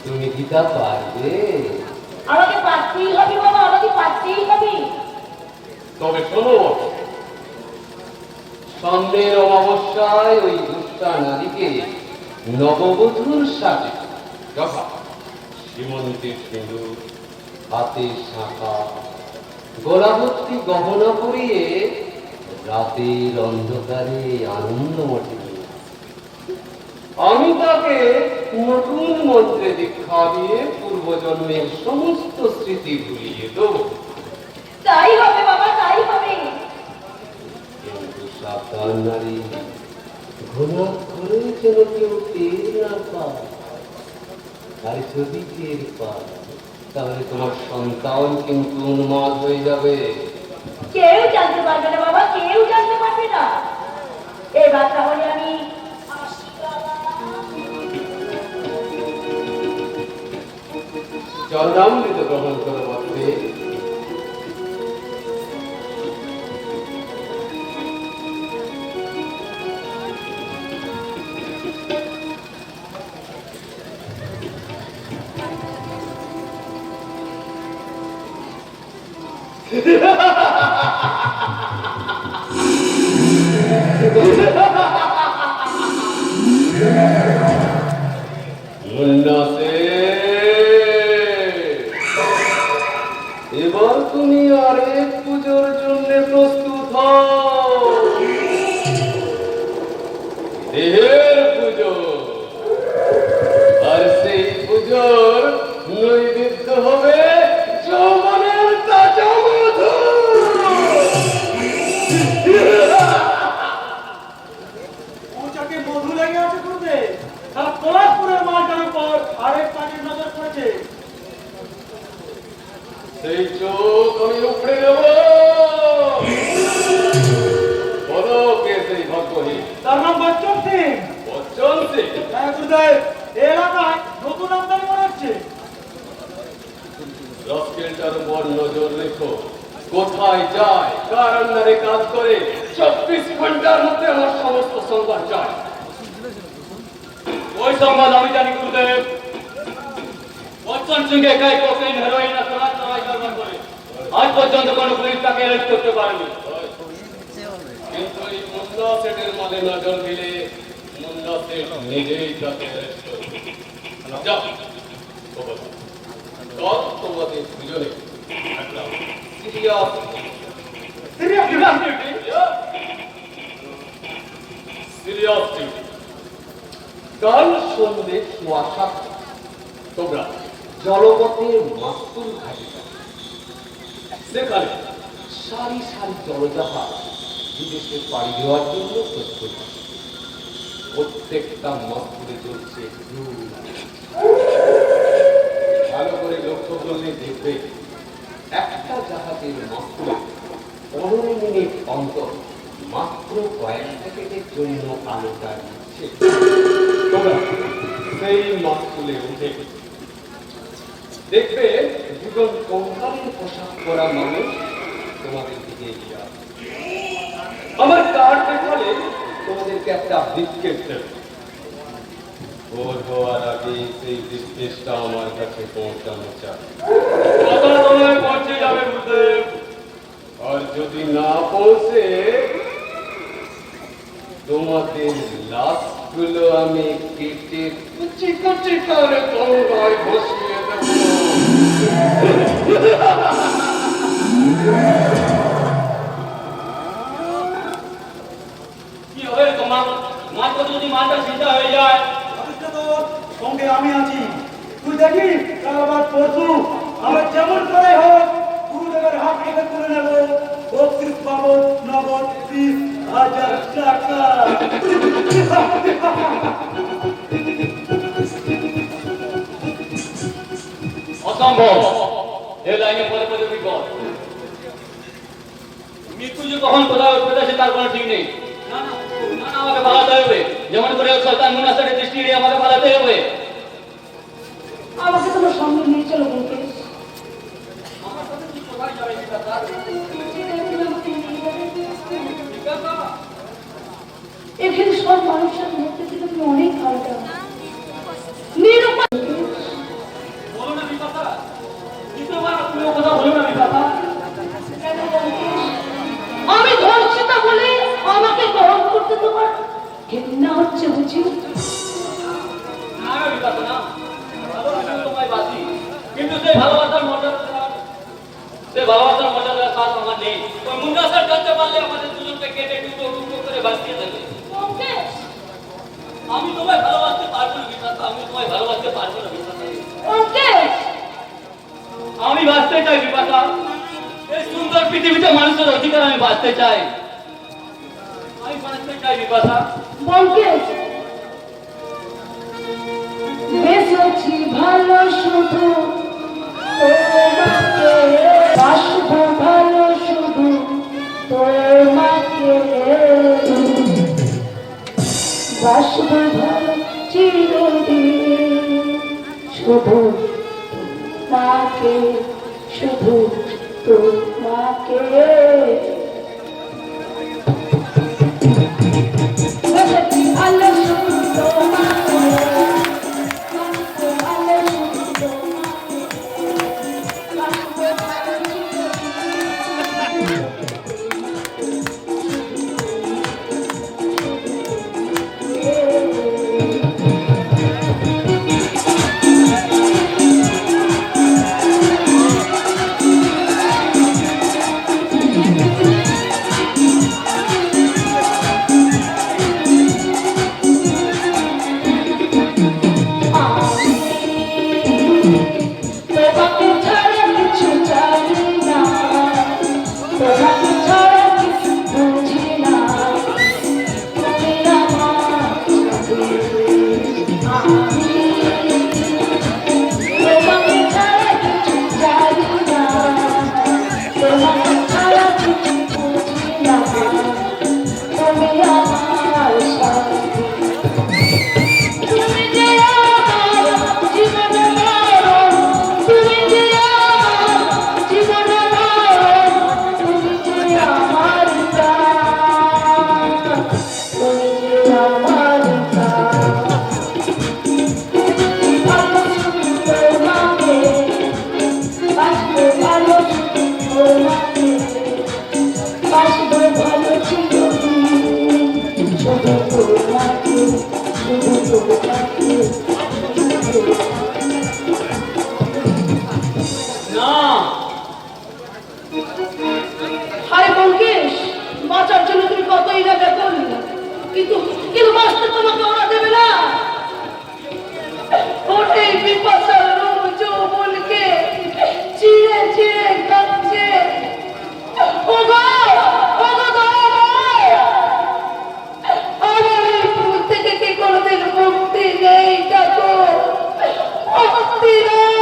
Speaker 2: তুমি কি তা পারবে?
Speaker 4: আমাকে পারতেই হবে বাবা, আমাকে পারতেই হবে।
Speaker 1: তবে শোনো বটে,
Speaker 2: সামনের অমাবস্যায় ওই দুষ্টা নারীকে নববধূর সাথে
Speaker 1: যথা সীমন্তের সিঁদুর,
Speaker 2: হাতে শাঁখা, গলাভর্তি গহনা পরিয়ে রাতের অন্ধকারে আনন্দ মঠে নিয়ে আমি তাকে নতুন মন্ত্রে দীক্ষা দিয়ে পূর্বজন্মের সমস্ত স্মৃতি ভুলিয়ে দেব।
Speaker 4: তাই হবে বাবা, তাই হবে।
Speaker 2: কিন্তু সাবধান নারী, ঘোনা করে যেন কেউ টের না পায়, আর যদি টের পায় তাহলে তোমার সন্তান কিন্তু উন্মাদ হয়ে যাবে।
Speaker 4: কেউ জানতে পারবে না বাবা, কেউ জানতে পারবে না। এবার তাহলে আমি আসি বাবা।
Speaker 2: চরণামৃত গ্রহণ করো বটে।
Speaker 1: উন্নতে
Speaker 2: এবার তুমি আরেক পুজোর জন্য প্রস্তুত হও।
Speaker 1: দেহের পুজো, আর সেই পুজোর নৈবেদ্য হবে যৌবনের তাজা মধু।
Speaker 3: পৌঁছাকে মধু লেগে আছে করবে, আর পলাশপুরের মালটার উপর আরেক পানির নজর পড়েছে।
Speaker 1: সেই চোখ আমি উপড়ে দেব। বলো কে সেই ভক্তহীন?
Speaker 3: তার নাম বচ্চন সিং।
Speaker 1: বচ্চন সিং?
Speaker 3: হ্যাঁ গুরুদেব, এই এলাকায় নতুন আমদানি মনে হচ্ছে।
Speaker 1: রকেলটার উপর নজর রেখো, কোথায় যায়, কার আন্ডারে কাজ করে, 24 ঘন্টার মধ্যে আমার সমস্ত সংবাদ চাই।
Speaker 5: ওই সংবাদ আমি জানি গুরুদেব। বচ্চন সিংকে একাই কোকেইন, হেরোইন আর সোনার কামাই কারবার করে। আজ পর্যন্ত কোনো পুলিশ তাকে অ্যারেস্ট করতে পারেনি।
Speaker 1: কিন্তু এই মুন্না সেটের মালে নজর দিলে মুন্না সেট নিজেই তাকে অ্যারেস্ট করবে। যাও, খবর দাও। কাল তোমাদের দুজনে একটা সিরিয়াস ডিউটি।
Speaker 2: কাল সন্ধ্যে 7:15
Speaker 1: তোমরা
Speaker 2: জলপথের মাস্তুল ঘাটে যাবে।
Speaker 1: সেখানে
Speaker 2: সারি সারি জলজাহাজ বিদেশে পাড়ি দেওয়ার জন্য প্রস্তুত। প্রত্যেকটা মাস্তুলে চলছে ভালো করে লক্ষ্য
Speaker 1: চললে দেখবে একটা জাহাজের মাত্র 15 মিনিট অন্তর মাত্র কয়েক সেকেন্ডের জন্য আলোটা দিচ্ছে। তোমরা সেই মাস্তুলে উঠে দেখবে দুজন কঙ্কালের পোশাক পরা মানুষ তোমাদের দিকে এগিয়ে আসছে। আমার কার্ড দেখালে তোমাদেরকে একটা ব্রিফকেস দেবে। ভোর হওয়ার আগে সেই ব্রিফকেসটা আমার কাছে পৌঁছানো চাই।
Speaker 5: কত সময় পৌঁছে যাবে গুরুদেব?
Speaker 1: আর যদি না পৌঁছে তোমাদের লাশগুলো আমি কেটে কুচি কুচি করে গঙ্গায় বসিয়ে দেবো।
Speaker 5: কি হবে তোমার? মাত্র যদি মালটা চিন্তা হয়ে যায়।
Speaker 3: সঙ্গে আমি আছি, তুই দেখিস কাল আবার পরশু আমার যেমন করে হোক গুরুদেবের হাত থেকে তুলে নেব। বত্রিশ পাবো নগদ 30,000 টাকা।
Speaker 5: অসম্ভব। এ লাইনে পরে পরে বিপদ। মৃত্যু যে কখন কোথায় উঠবে সে তার কোনো ঠিক নেই। না না না না, আমাকে পালাতে হবে। যেমন করে শয়তান মুনাফের দৃষ্টি এড়িয়ে আমাকে পালাতে হবে।
Speaker 4: আমাকে তোমার সঙ্গে নিয়ে চলো বলকে।
Speaker 5: আমার সাথে কি কোথায় যাবে বিকাশা? বিকাশা?
Speaker 4: এখানে সব মানুষের মধ্যে থেকে তুমি অনেক আলাদা। নিরুপায়
Speaker 5: বলো না বিকাশা। দ্বিতীয়বার তুমি ও কথা বলো না বিকাশা।
Speaker 4: কেন বলকে? আমি ধর্ষিতা বলে আমাকে গরম করতে তোমার ঘৃণা হচ্ছে বুঝি?
Speaker 5: না না বিকাশা না। ভালোবাসা তোমায় বাসি। কিন্তু সেই ভালোবাসার মর্যাদা কাজ আমার নেই। ওই মুন্ডাসার জানতে পারলে আমাদের দুজনকে কেটে টুকরো টুকরো করে বাঁচিয়ে দেবে।
Speaker 4: বলকে
Speaker 5: আমি তোমায় ভালোবাসতে পারবো না বিকাশা। আমি তোমায় ভালোবাসতে পারবো না বিকাশা।
Speaker 4: বলকে
Speaker 5: আমি বাঁচতে চাই বিপাশা। এই সুন্দর পৃথিবীতে মানুষের অধিকার আমি বাঁচতে চাই। আমি বাঁচতে চাই বিপাশা।
Speaker 4: বলকে বেঁচেছি ভালো শুধু তোমাকে, বাসবো ভালো শুধু তোমাকে, বাসবো ভালো চিরদিন শুধু তোমাকে, শুধু তোমাকে। বেঁচেছি ভালো শুধু তোমাকে, বাসবো ভালো শুধু তোমাকে, বাসবো ভালো চিরদিন। তোমাকে ছাড়া কিছু জানি না, তোমাকে ছাড়া কিছু বুঝি না, তুমি আমার আমি তোমাকে ছাড়া কিছু জানি না, তোমাকে ছাড়া কিছু বুঝি না, তুমি আমার শান্তি। তুমি যে আমার জীবনের মরণ, তুমি যে আমার জীবনের মরণ, তুমি যে আমার প্রাণ, তুমি যে আমার প্রাণ। ভালো শুধু তোমাকে, বাসবো ভালো শুধু তোমাকে, বাসবো ভালো চিরদিন শুধু তোমাকে, শুধু তোমাকে, শুধু
Speaker 5: না,
Speaker 4: হায় বঙ্কেশ, বাঁচার জন্য তুমি কতই না বেতন, কিন্তু কিন্তু বাঁচতে তোমাকে ওরা দেবে না। ওঠে বিপাশার রোজ বলকে চিড়ে চিড়ে কাঁদছে। ওগো ওগো দয়াময়, আমার এই ভুল থেকে কি কোনোদিন মুক্তি নেই ঠাকুর, মুক্তি নেই।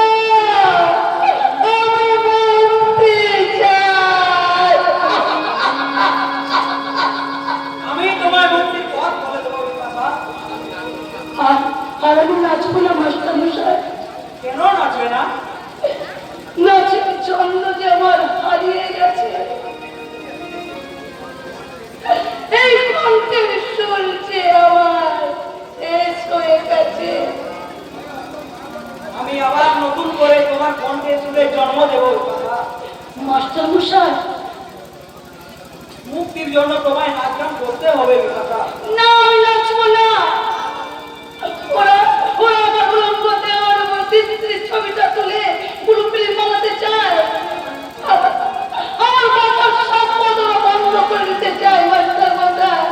Speaker 3: পুত্রের জন্ম দেব বাবা।
Speaker 4: মাস্টার মশাই,
Speaker 3: মুক্তির জন্য তোমায় নাচ গান করতে হবে বাবা।
Speaker 4: না আমি নাচবো না। ওরা ওরা আমার উলঙ্গ দেওয়ার উপর স্ত্রীর ছবিটা তুলে বুলুপিলি বানাতে চায়। আমার মাথার সম্পদ ওরা বন্ধ করে দিতে চায় মাস্টার মশাই।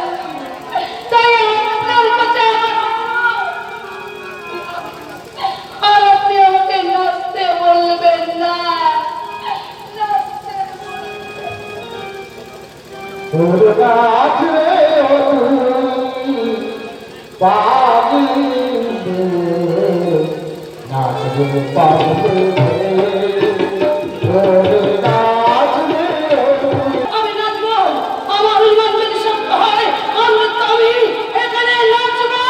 Speaker 4: তাই আপনার কাছে আর আপনি আমাকে নাচতে বলবেন না। নাচতে
Speaker 6: তোর গাছ রে পাগলি নাচবো পাগলি তোর গাছ রে
Speaker 4: আমি নাচবো। আমার ইমান যদি শক্ত হয় আমি এখানে নাচবো।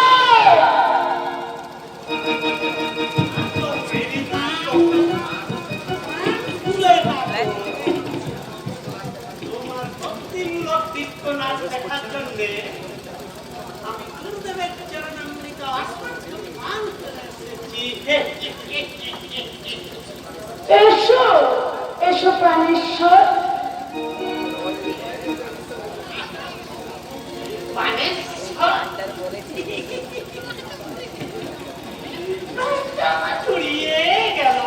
Speaker 3: তোমার ভক্তিমূলক নৃত্য নাচ দেখার জন্যে আমি গুরুদেবের চরণামৃত আসমান করে এসেছি।
Speaker 4: এসো এসো প্রাণেশ্বর।
Speaker 3: ছড়িয়ে গেল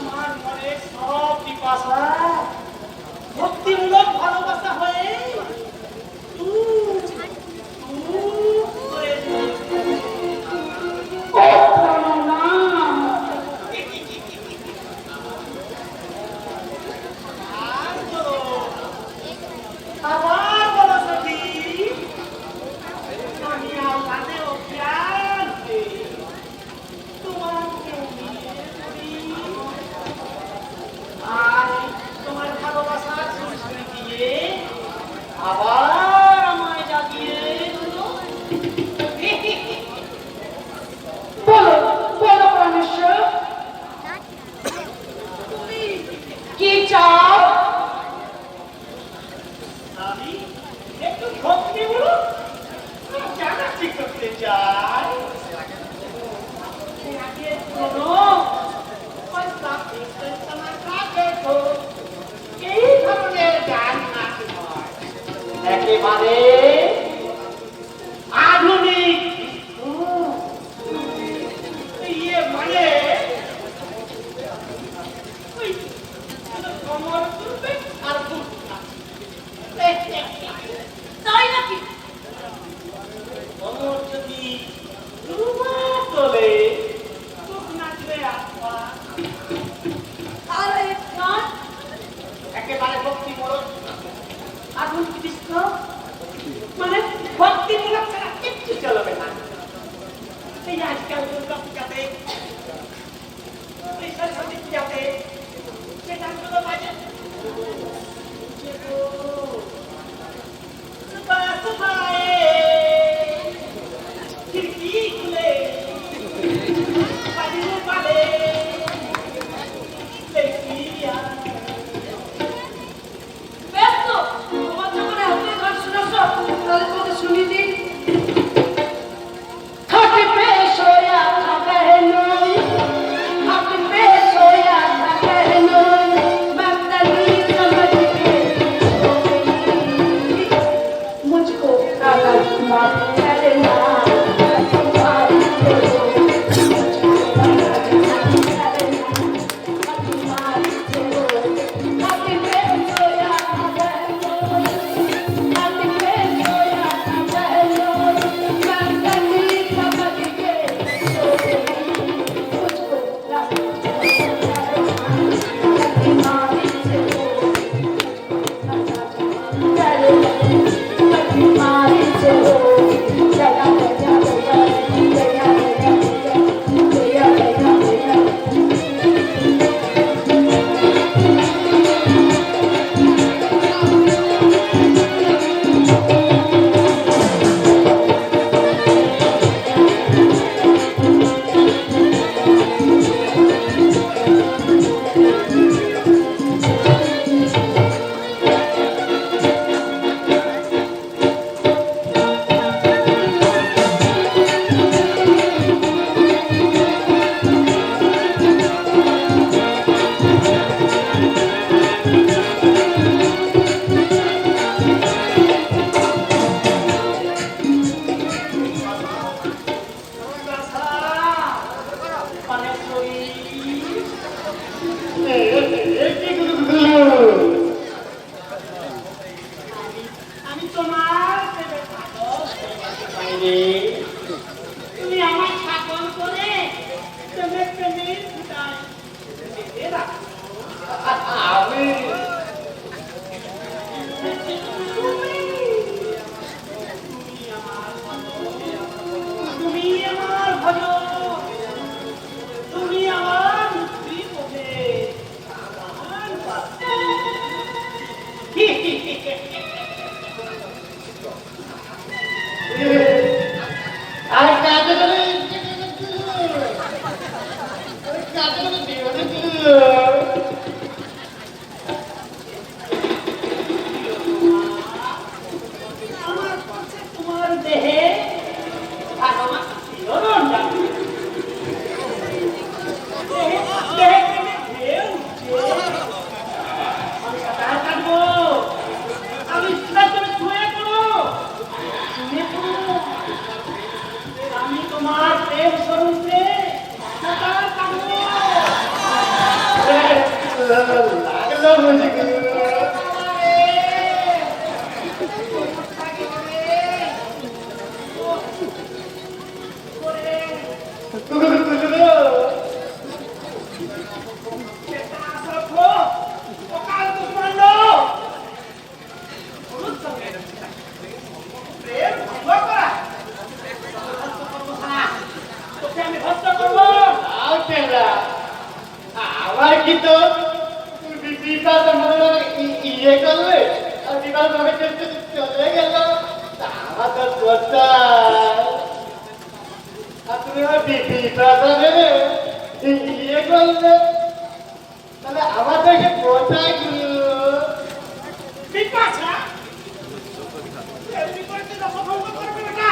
Speaker 3: আমার মনে সব পিপাসা ভক্তিমূলক ভালোবাসা হয়ে করে
Speaker 4: ও প্রণাম।
Speaker 3: আবার বলো সখী আমি আল্লাহকে অজ্ঞানকে তোমাকে নিয়ে করি আর তোমার ভালোবাসার সুরে দিয়ে আবার আমায় জাগিয়ে দিলো।
Speaker 4: বলো বলো প্রাণেশ্বর, কি চাও?
Speaker 3: আমি একটু ভক্তিমূলক জানাচ্ছি করতে চাই। আগে শোনো, ওই প্রাকৃতিক চেতনাটা দেখো, এই ধরনের গান নাচ হয় একেবারে আধুনিক। ইয়ে মানে ওই কমর তুলবে আর বুক
Speaker 4: তাই নাকি?
Speaker 3: কমর যদি দুবার তোলে বুক নাচবে আত্মা।
Speaker 4: আরে গান
Speaker 3: একেবারে ভক্তিমূলক আধুনিক দৃশ্য মানে ভক্তিমূলক ছাড়া কিচ্ছু চলবে না। এই আজকাল দুর্গা পূজাতে এই সরস্বতী পূজাতে সে গানগুলো বাজে। सुबह सुबह खिड़की खुले बाजू वाले
Speaker 2: পানেশ্বরী আমি তোমার প্রেমে পাগল হয়ে গেছি বাইরে। তুমি আমার ছাগল করে প্রেমে প্রেমের ফুটায় বেঁধে রাখো।
Speaker 3: আমি
Speaker 2: তুমি আমার ভজন, তুমি আমার মুক্তি পথে আমার বার্তা।
Speaker 3: আর কাজে করে
Speaker 2: আমার কাছে তোমার দেহে ভালোবাসা ছিল না জানি। দেহে প্রেমে ঢেউ উঠছে। আমি সাঁতার কাটবো, আমি সাঁতার করে শুয়ে পড়ো, শুয়ে পড়ো। আমি তোমার প্রেম স্বরূপে সাঁতার কাটবো।
Speaker 3: লাগলো বুঝি আমার কি তো বিবাদ ইয়ে করলে আর বিবাদ ভাবে চলে গেল আমার তো কোথায় আর তুমি আমার বিবাদ ভেবে ইয়ে করলে তাহলে আমার দেখে কোথায়
Speaker 2: বিপাশা এমনি করে তো অপভঙ্গ করবে না।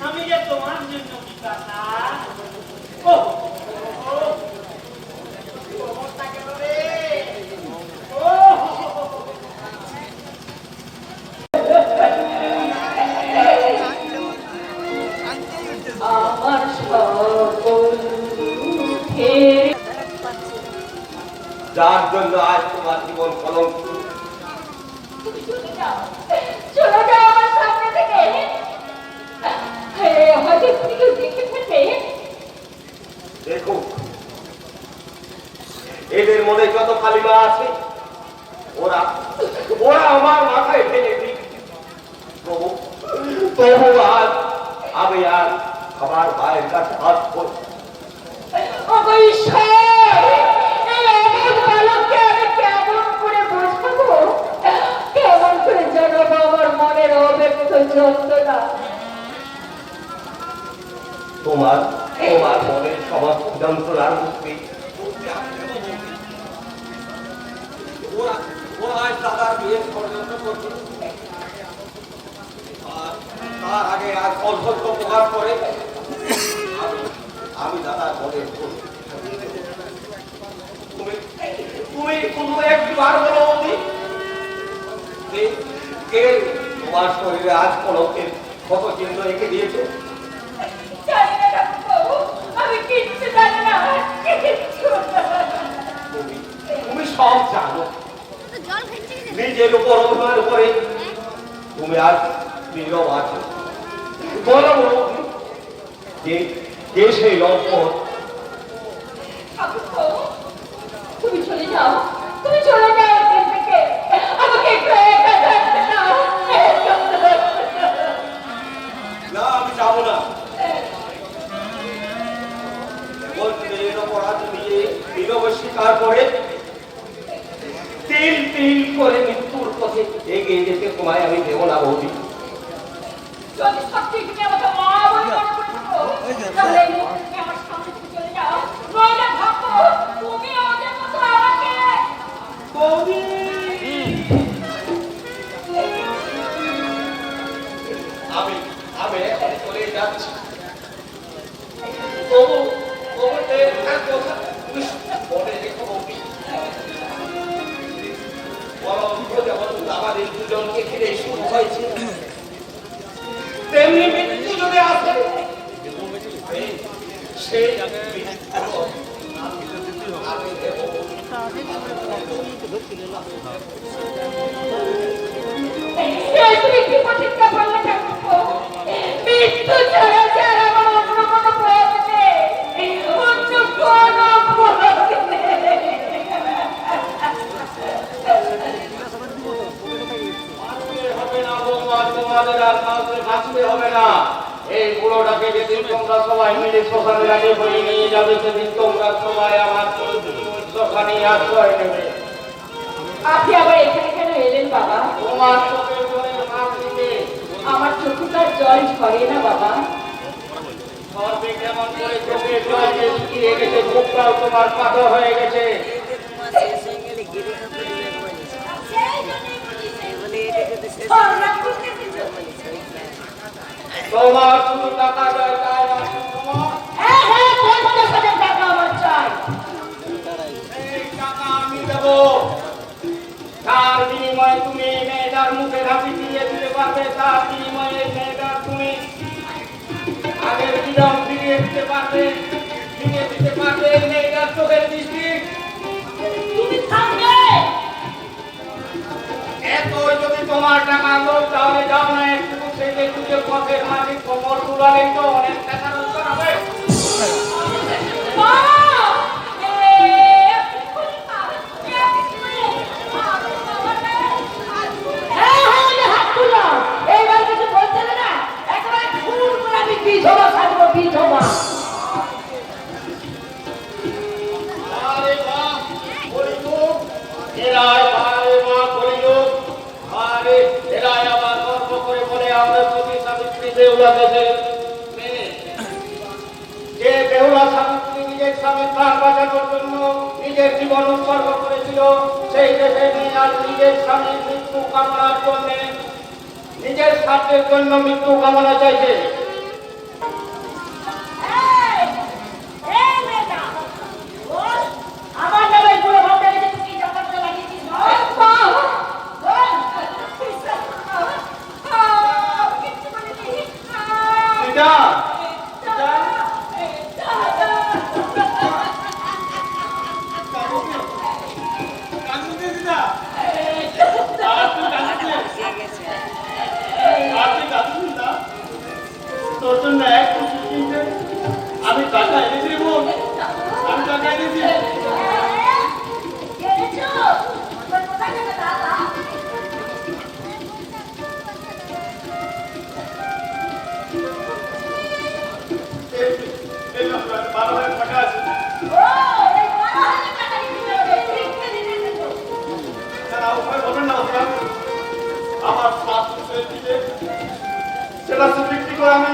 Speaker 2: আমি যে তোমার জন্য বিপাশা ও অবস্থা কেন রে? ও
Speaker 4: আমার সকল দুঃখে
Speaker 6: যার জন্য আজ তোমার জীবন কলঙ্ক।
Speaker 4: তুমি চলে যাও, চলে যাও আমার সামনে থেকে। হয়তো তুমি কেউ দেখে ফেলবে।
Speaker 6: দেখো এদের মনে যত কালিমা আছে ওরা ওরা আমার মাথায় ফেলে দিক। তবু তবু আজ আমি আর আমার ভাইয়ের কাছে হাত করি।
Speaker 4: অবশ্যই এই অবুঝ বালককে আমি কেমন করে বোঝাবো, কেমন করে জানাবো আমার মনের অব্যক্ত যন্ত্রণা।
Speaker 6: তোমার তোমার মনের সমস্ত যন্ত্রণার মুক্তি ওরা ওরা আজ দাদার বিয়ে পর্যন্ত করছে। আর তার আগে আজ অল্প প্রকাশ করে আমি দাদার মনের ভুল। তুমি তুমি কোনো একবার বলো কে তোমার শরীরে আজ কলঙ্কের কত চিহ্ন রেখে দিয়েছে?
Speaker 4: জানি না ঠাকুরবাবু, আমি কিচ্ছু জানি না, কিচ্ছু না।
Speaker 6: তুমি সব জানো। নিজের উপর অভিমান করে তুমি আজ নীরব আছো। বলো কে সেই লম্পট?
Speaker 4: ঠাকুরবাবু, তুমি চলে যাও, তুমি চলে যাও এখান থেকে। আমাকে একটু একা থাকতে দাও।
Speaker 6: না আমি যাবো না। বলতে অপরাধ নিয়ে নীরবে স্বীকার করে তিল তিল করে মৃত্যুর পথে এগিয়ে যেতে তোমায় আমি দেবো না বৌদি।
Speaker 4: যদি সত্যি তুমি আমাকে মা বলে মনে করছো, তাহলে এই মুহূর্তে তুমি আমার সামনে থেকে চলে যাও। নইলে ভাবো তুমি ওদের মতো আমাকে।
Speaker 6: বৌদি আমি আমি এখন চলে যাচ্ছি। তবু তবু এক কথা তুমি মনে রেখো বৌদি। বরং যেমন আমাদের দুজনকে ঘিরে শুরু হয়েছে সেই
Speaker 4: তুমি কি প্রতিজ্ঞা করলে ঠাকুর? মৃত্যু ছাড়া ছাড়া আমার অন্য কোনো পথ নেই, অন্য কোনো পথ নেই।
Speaker 6: হবে না বৌমা, তোমাদের আর কাউকে বাঁচতে হবে না। এই বুড়োটাকে যেদিন তোমরা সবাই মিলে শ্মশানে রাখে বলে নিয়ে যাবে, সেদিন তোমরা সবাই আমার শ্মশানে আশ্রয় নেবে।
Speaker 4: আপনি আবার এখানে কেন এলেন বাবা?
Speaker 6: তোমার চোখের জলের মাছ দিতে।
Speaker 4: আমার চোখটার জল ঝরে না বাবা।
Speaker 6: সর্বে কেমন করে চোখের জল যে শুকিয়ে গেছে, মুখটাও তোমার পাথর হয়ে গেছে। তোমার শুধু টাকা যায়, তাই না? তোমার
Speaker 4: হ্যাঁ হ্যাঁ, 50,000 টাকা আমার চাই।
Speaker 6: এই টাকা আমি দেবো। তার বিনিময়ে তুমি এই মেয়েটার মুখে হাসি দিয়ে দিতে পারবে, তার বিনিময়ে এই মেয়েটার তুমি আগের বিরাম ফিরিয়ে দিতে পারবে, এই মেয়েটার চোখের দৃষ্টি।
Speaker 4: তুমি থামবে।
Speaker 6: এতই যদি তোমার টাকা লোক, তাহলে যাও না একটু সেজে গুজে পথের মাঝে কোমর তুলালেই তো অনেক টাকা রোজগার হবে।
Speaker 4: মা! হ্যাঁ হ্যাঁ, আমি হাত তুললাম। এইবার কিছু বলতে হবে না, একেবারে খুন করে আমি বিধবা থাকবো, বিধবা।
Speaker 6: আরে বাহ, বলিলুম, এরাই আরে মা বলিলুম, আরে এরাই আবার গর্ব করে বলে আমরা সতী সাবিত্রী বেহুলা দেশের মেয়ে। যে বেহুলা সাবিত্রী নিজের স্বামীর প্রাণ বাঁচানোর জন্য নিজের জীবন উৎসর্গ করেছিল, সেই দেশের মেয়ে আজ নিজের স্বামীর মৃত্যু কামনার জন্য, নিজের স্বার্থের জন্য মৃত্যু কামনা চাইছে।
Speaker 4: এই, এই মেয়েটা, বল, আমার নামে পুরো ভাবটা রেখে তুই কি জগৎটা লাগিয়েছিস? বল, বল, বল। কিচ্ছু বলিনি।
Speaker 6: এটা তোর জন্য এক কোটি কিনতে আমি টাকা এনেছি বোন, আমি টাকা এনেছি। এই 12,000 টাকা আছে। তারা উপায় বলবেন না ওরা, আমার 7 বছরের দিকে সেটা বিক্রি করে আমি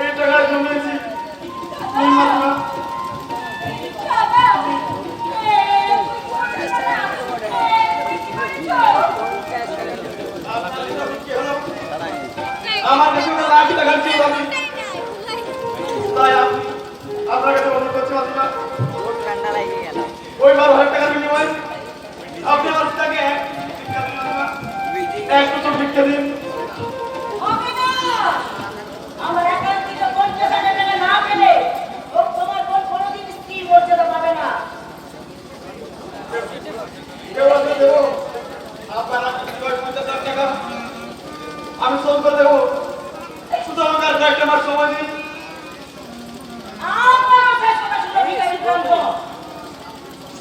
Speaker 6: এই টাকা জমিয়েছি। আমার কাছে ওটা লাখ টাকার ছিল, আমি তাই আপনার কাছে অনুরোধ করছি মাসিমা, ওই 12,000 টাকার বিনিময়ে আপনি আমার পিতাকে এক বছর ভিক্ষা দিন।
Speaker 4: হবে না। আমার অ্যাকাউন্ট থেকে 50,000 টাকা না পেলে ও তোমার বোন কোনোদিন স্ত্রী মর্যাদা পাবে না।
Speaker 6: দেবো দেবো, আপনারা 50,000 টাকা আমি শোধ করে দেবো, শুধু আমাকে আর কয়েকটা মাস সময় দিন।
Speaker 4: আমার ফেসবুকে শুনে ভিখারি বলবো,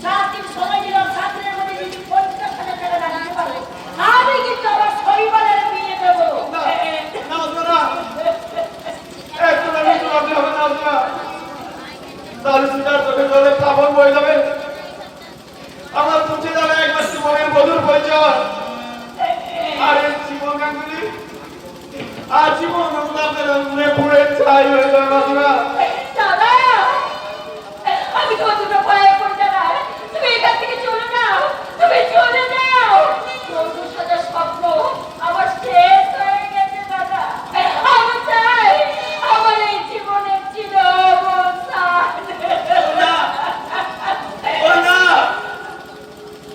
Speaker 4: 7 দিন সময় দিলাম, 7 দিনের মধ্যে যদি 50,000 টাকা না দিতে পারে, আমি কিন্তু আমার পরিবারের বিয়ে দেবো।
Speaker 6: না না, একটু না একটু আপনি হবে না আপনারা, তাহলে সুতার চোখে জলে প্লাবন বয়ে যাবে, আমার মুছে যাবে একবার জীবনের মধুর পরিচয়। আর এই জীবন গাঙ্গুলি আর জীবন আপনার মনে পুড়ে ছাই হয়ে যাবে মাসিমা।
Speaker 4: দাদা, আমি তোমার দুটো পায়ে পড়ে দাঁড়াই, তুমি এখান থেকে চলে যাও, তুমি চলে যাও। বন্ধুর সাথে স্বপ্ন আমার শেষ হয়ে গেছে দাদা। আমি চাই আমার এই জীবনের চির অবসান।
Speaker 6: না,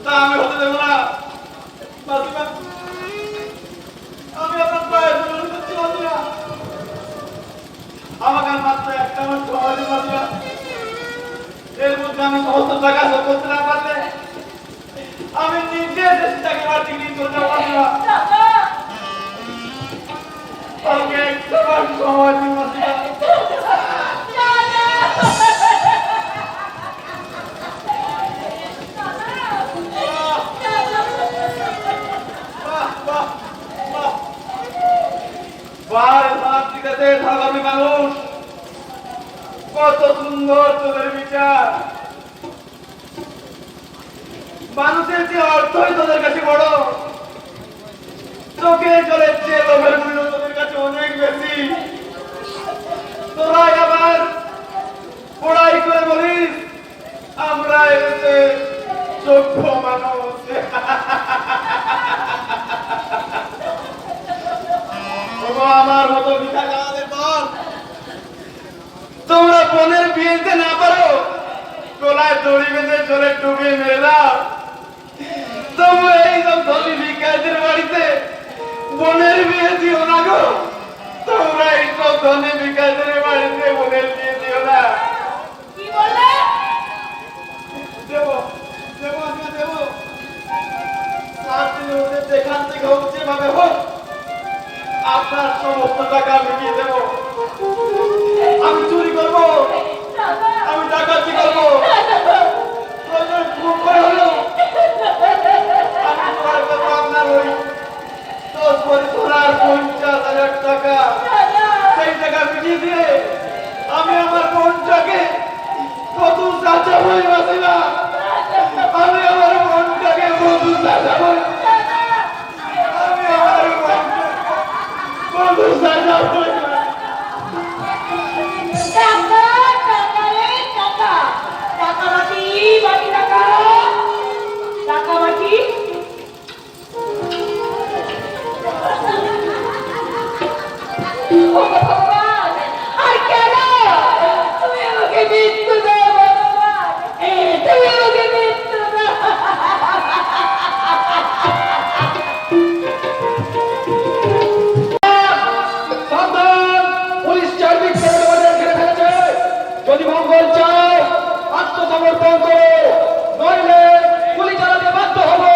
Speaker 6: তা আমি হতে দেবো না মাসিমা, আমি আপনার পায়ে ধরে করছি মাসিমা, আমাকে আর মাত্র একটা আমার সময় দিন মাসিমা।
Speaker 3: এর মধ্যে আমি সমস্ত টাকা শোধ করতে না পারলে আমি নিজে দেশটাকে বাড়ি নিয়ে চলে যাবো না। আমাকে একবার সময় দিন মাসিমা। ধারাবাহিক মানুষ কত সুন্দর তোদের বিচার, মানুষের যে অর্থই তোদের কাছে বড়, চোখে জলের চেয়ে লোভের মূল্য তোদের কাছে অনেক বেশি। তোরাই আবার পড়াই করে বলিস আমরা এসে যোগ্য মানুষ। আমার মতো মিঠা গাওয়াদের পর তোমরা বোনের বিয়েতে না পারো, গলায় দড়ি বেঁধে চলে ডুবিয়ে মেরে দাও। তবু এইসব ধনী ভিখারিদের বাড়িতে বোনের বিয়ে দিও না গো। তোমরা এইসব ধনী ভিখারিদের বাড়িতে বোনের বিয়ে দিও না।
Speaker 4: কি বললে?
Speaker 3: দেবো দেবো আমি দেবো, 7 দিনের মধ্যে যেখান থেকে হোক যেভাবে হোক আপনার সমস্ত টাকা মিটিয়ে দেব। আমি চুরি করবো, আমি ডাকাতি করবো, প্রয়োজন খুন করে হলো আমি জোগাড় করবো আপনার ওই 10 বছর আর 50,000 টাকা। সেই টাকা মিটিয়ে দিয়ে আমি আমার বোনটাকে কত সাজাবো মাসিমা, আমি আমার বোনটাকে কত সাজাবো, আমি আমার বোনটাকে কত সাজাবো।
Speaker 4: টাকা টাকা রে টাকা, টাকা বাকি বাকি টাকা, টাকা বাকি। ও ভগবান, আর কেন তুমি আমাকে মৃত্যু দাও ভগবান, তুমি আমাকে মৃত্যু দাও।
Speaker 2: সাবধান, পুলিশ চারদিক থেকে তোমাদের ঘিরে ফেলেছে। যদি মঙ্গল চাও আত্মসমর্পণ করো, নইলে গুলি চালাতে বাধ্য হবো।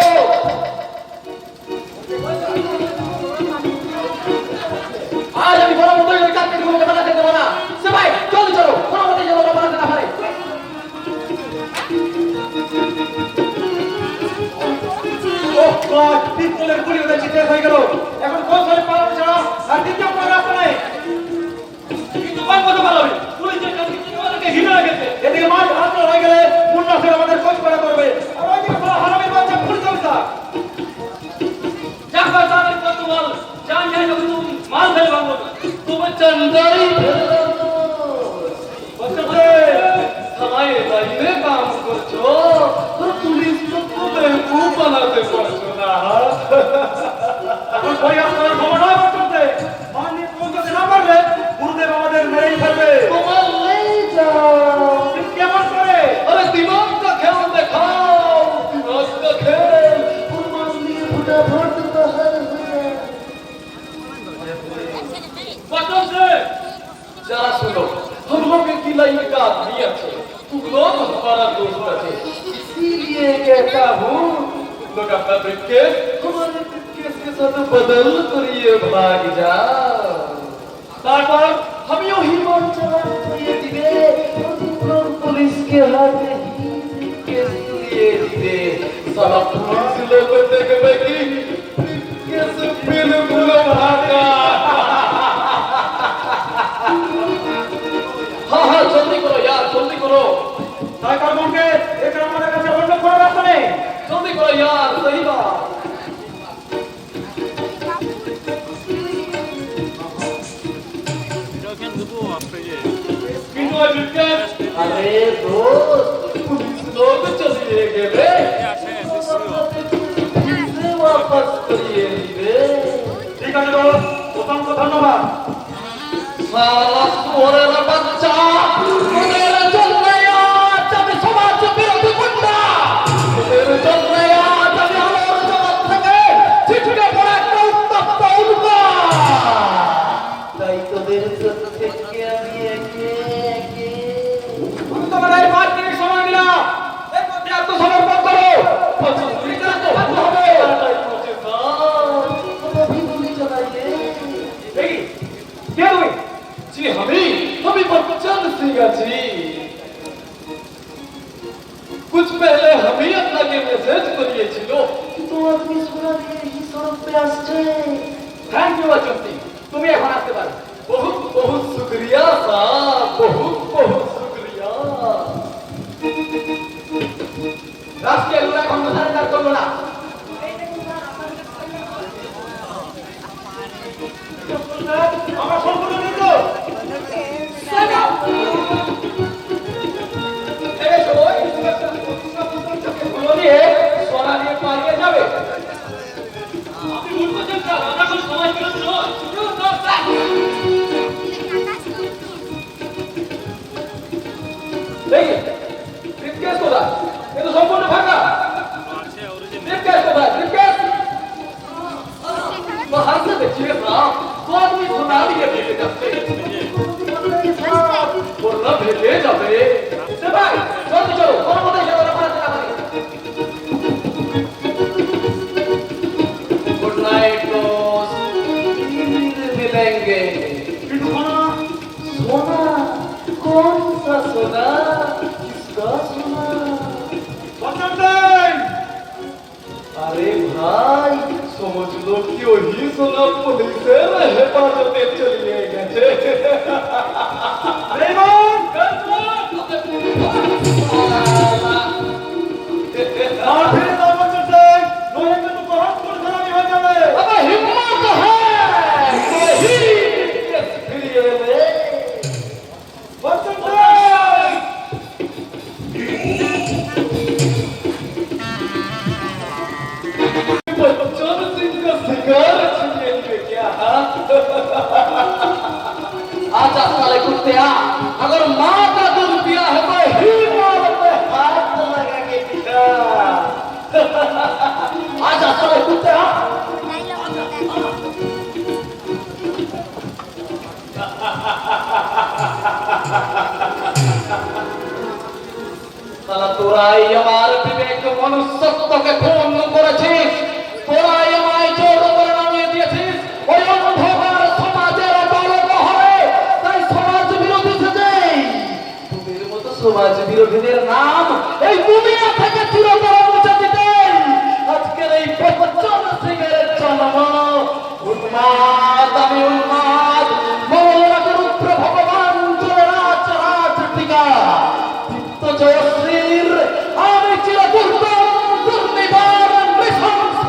Speaker 2: আজ আমি কোনো মতোই ওই চাকরি গুলোকে বানাতে দেবো না। সে ভাই জলদি চলো, কোনো মতেই যেন ওরা বানাতে না পারে।
Speaker 3: ওহ গড, পিস্তলের গুলি ওদের শেষ হয়ে গেল। এখন কোন সালে পালানো ছাড়া আর দ্বিতীয় কোনো রাস্তা নেই।
Speaker 5: কিন্তু কম কথা পালাবে, পুলিশের কাছে তোমাদেরকে ঘিরে রেখেছে।
Speaker 3: এদিকে মাছ হাত হয়ে গেলে মুন্নাফের আমাদের খোঁজ করা করবে, আর ওইদিকে বড় হারামির বাচ্চা পুলিশ অফিসার।
Speaker 5: যাক ভাই তাদের কত মাল জান যায় যখন তুমি মাল ফেলে ভাঙবো না। তোমার চন্দারি সবাই লাইনে কাম করছো, পুলিশ তো তুমি খুব বানাতে পারছো না।
Speaker 3: এখন পরিবার খবর নয় করতে আমার নিয়ে পৌঁছাতে না পারলে গুরুদেব আমাদের মেরেই ফেলবে।
Speaker 2: তোমার নেই যাও।
Speaker 3: কেমন করে?
Speaker 5: আরে দিমাগটা খেল দেখাও, দিমাগটা খেল।
Speaker 2: কুরবান দিয়ে ফুটাফুট বাহার হয়ে।
Speaker 5: पटन से जरा सुनो, हम लोग की लाइन का आदमी अच्छे, तुम लोग हमारा दोस्त अच्छे, इसीलिए कहता हूँ लोग अपना ब्रिफकेस हमारे ब्रिफकेस के साथ बदल कर ये भाग जाओ। तारपर हम यूं ही मान चला ये दिवे, तुम लोग पुलिस के हाथ में ही ब्रिफकेस लिए दिवे। साला पुलिस लोग देख बेगी ब्रिफकेस बिल्कुल भागा। हाँ हाँ जल्दी करो यार, जल्दी करो,
Speaker 3: তাই কারণকে এখানে আমাদের কাছে অন্য কোনো রাস্তা নেই।
Speaker 5: जल्दी करो यार, सही बात। किंतु आज विकेट
Speaker 2: अरे दोस्त,
Speaker 5: पुलिस लोग चलिए गए,
Speaker 2: फिर वापस करिए रे।
Speaker 3: ঠিক আছে তো, অসংখ্য ধন্যবাদ।
Speaker 5: साला सोरे का बच्चा, तेरे चल गया जब समाज विरोधी गुंडा, तेरे चल गया जब हमारे जगत থেকে চিঠকে পড়া কেউ তপ উঠবা।
Speaker 2: তাই তোদের প্রত্যেককে আমি একে একে
Speaker 3: তোমার এই 5 মিনিট সময়
Speaker 5: जी हमें बच्चन सिंह जी कुछ पहले हमें আপনাকে মেসেজ করিয়েছিল
Speaker 2: কিন্তু আপনি সোনা দিয়ে এই সড়ক पे আসছে
Speaker 5: थैंक यू अचंती তুমি এখন আসতে পারো बहुत बहुत शुक्रिया साहब बहुत बहुत शुक्रिया রাষ্ট্রীয় লোক এখন সারেন্ডার করলো না
Speaker 3: আমার সম্পূর্ণ নিত
Speaker 5: এই সময় নিয়ে সোনা নিয়ে পালিয়ে যাবে
Speaker 3: আপনি ভুল করছেন স্যার আমরা কোনো সময় বিরোধী নয়
Speaker 5: দেখি ব্রিফকেস কোথায় কিন্তু সম্পূর্ণ ফাঁকা ব্রিফকেস কোথায় ব্রিফকেস बाहर से देखिए साहब तो आदमी सुना दिए भेजे जाते वरना भेजे जाते से भाई जल्दी चलो और बताइए जरा अपना चला गुड नाइट दोस्त मिलेंगे सोना कौन सा सोना किसका सोना अरे भाई समझ लो कि वही सोना पुलिस हेफाजते चलिए गए आजा साले कुत्तिया अगर माँ का दूध पिया है तो ही मार पे हाथ लगा के पीछा आजा साले कुत्तिया साला तोराई हमारे विवेक मनुष्यत्व के खून করেছিস তোরাই আমায় জোর করে নামিয়ে দিয়েছিস ওই অন্ধকার সমাজের বড় তাই সমাজ বিরোধী সেজেই তোদের মতো সমাজ বিরোধীদের নাম এই দুনিয়া থেকে চিরতরে মুছে দিতে আজকের এই বচ্চন সিংহের জন্ম উন্মাদ আমি উন্মাদ মৌলাকে রুদ্র ভগবান জয়রাজ রাজ টিকা দীপ্ত জয়শ্রীর আমি চির দুর্নিবার নৃশংস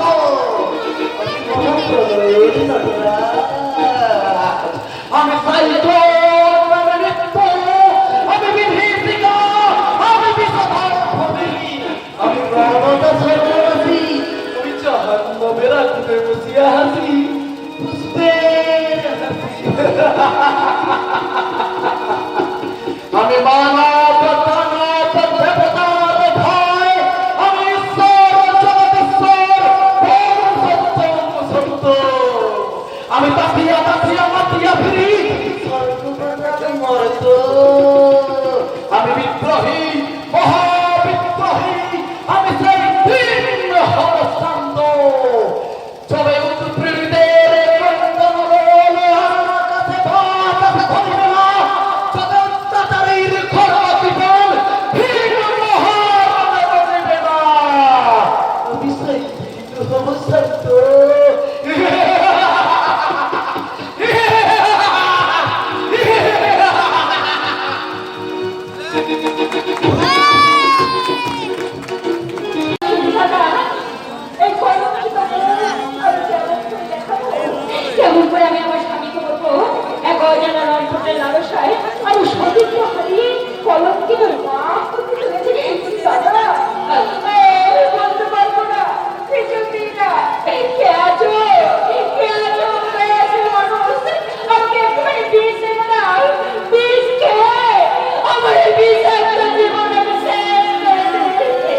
Speaker 5: আমি সাইক্লোন আমি নিত্য আমি বিভীষিকা আমি বিষধর্মী আমি রণতা সর্বনাশী আমি জাহান্নামের আগুনে বসিয়া হাসি পুষ্পের হাসি আমি মানব দানব দেবতার ভয় আমি ঈশ্বর জগদীশ্বর পরম সত্য আমি তাকিয়া মাতিয়া ফিরি স্বর্গবাজারে মরত আমি বিদ্রোহী মহাবিদ্রোহী আমি সেই দিন হরসান্দ তবে উৎপীড়িতের ক্রন্দন রোল আমার কাছে ভাত আছে ধরবে না তবে অত্যাচারীর খরা বিপদ হীন মহারণে রণিবে না আমি সেই দিন হরসান্দ
Speaker 4: কেমন করে আমি আমার স্বামীকে বলবো এক অজানা রণক্ষেত্রের লালসায় আমি সতীর্থ হারিয়ে কলঙ্কিত মা হতে চলেছি। দাদা বলতে পারবো না কিছুতেই না কে আছো মানুষ আমাকে একটুখানি বিষ দেবে না বিষ খেয়ে আমার এই বিষ একটা জীবন আমি শেষ করে দিয়েছি।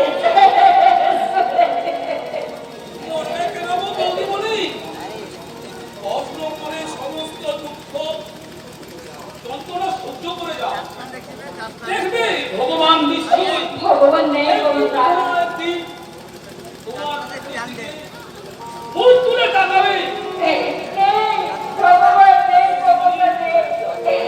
Speaker 3: ভগবান নিশ্চয়ই
Speaker 4: ভগবান নেই ভগবান
Speaker 3: একদিন তোমার ফুল তুলে তাকাবে
Speaker 4: ভগবান নেই ভগবান নেই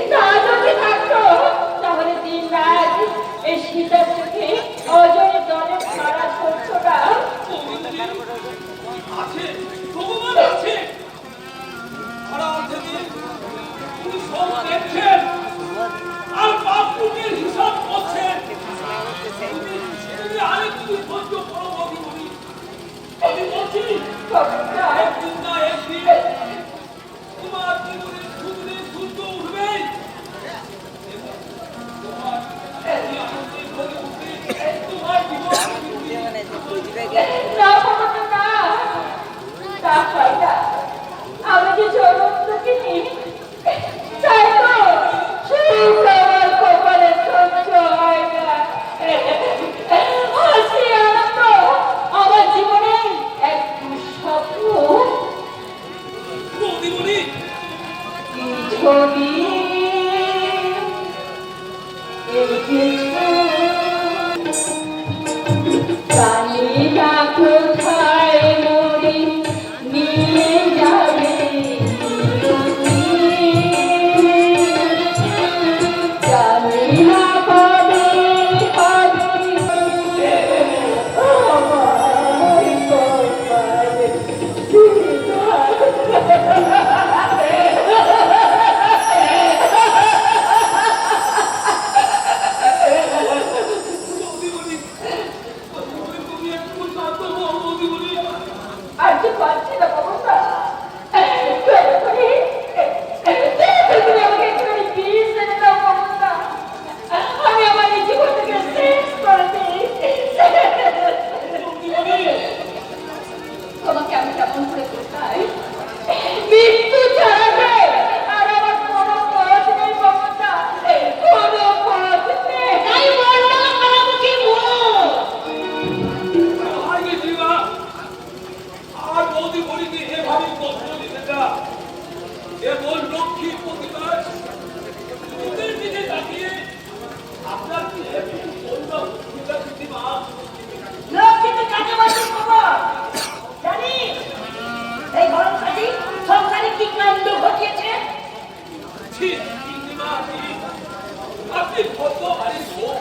Speaker 5: আপনি কত ভারী লোক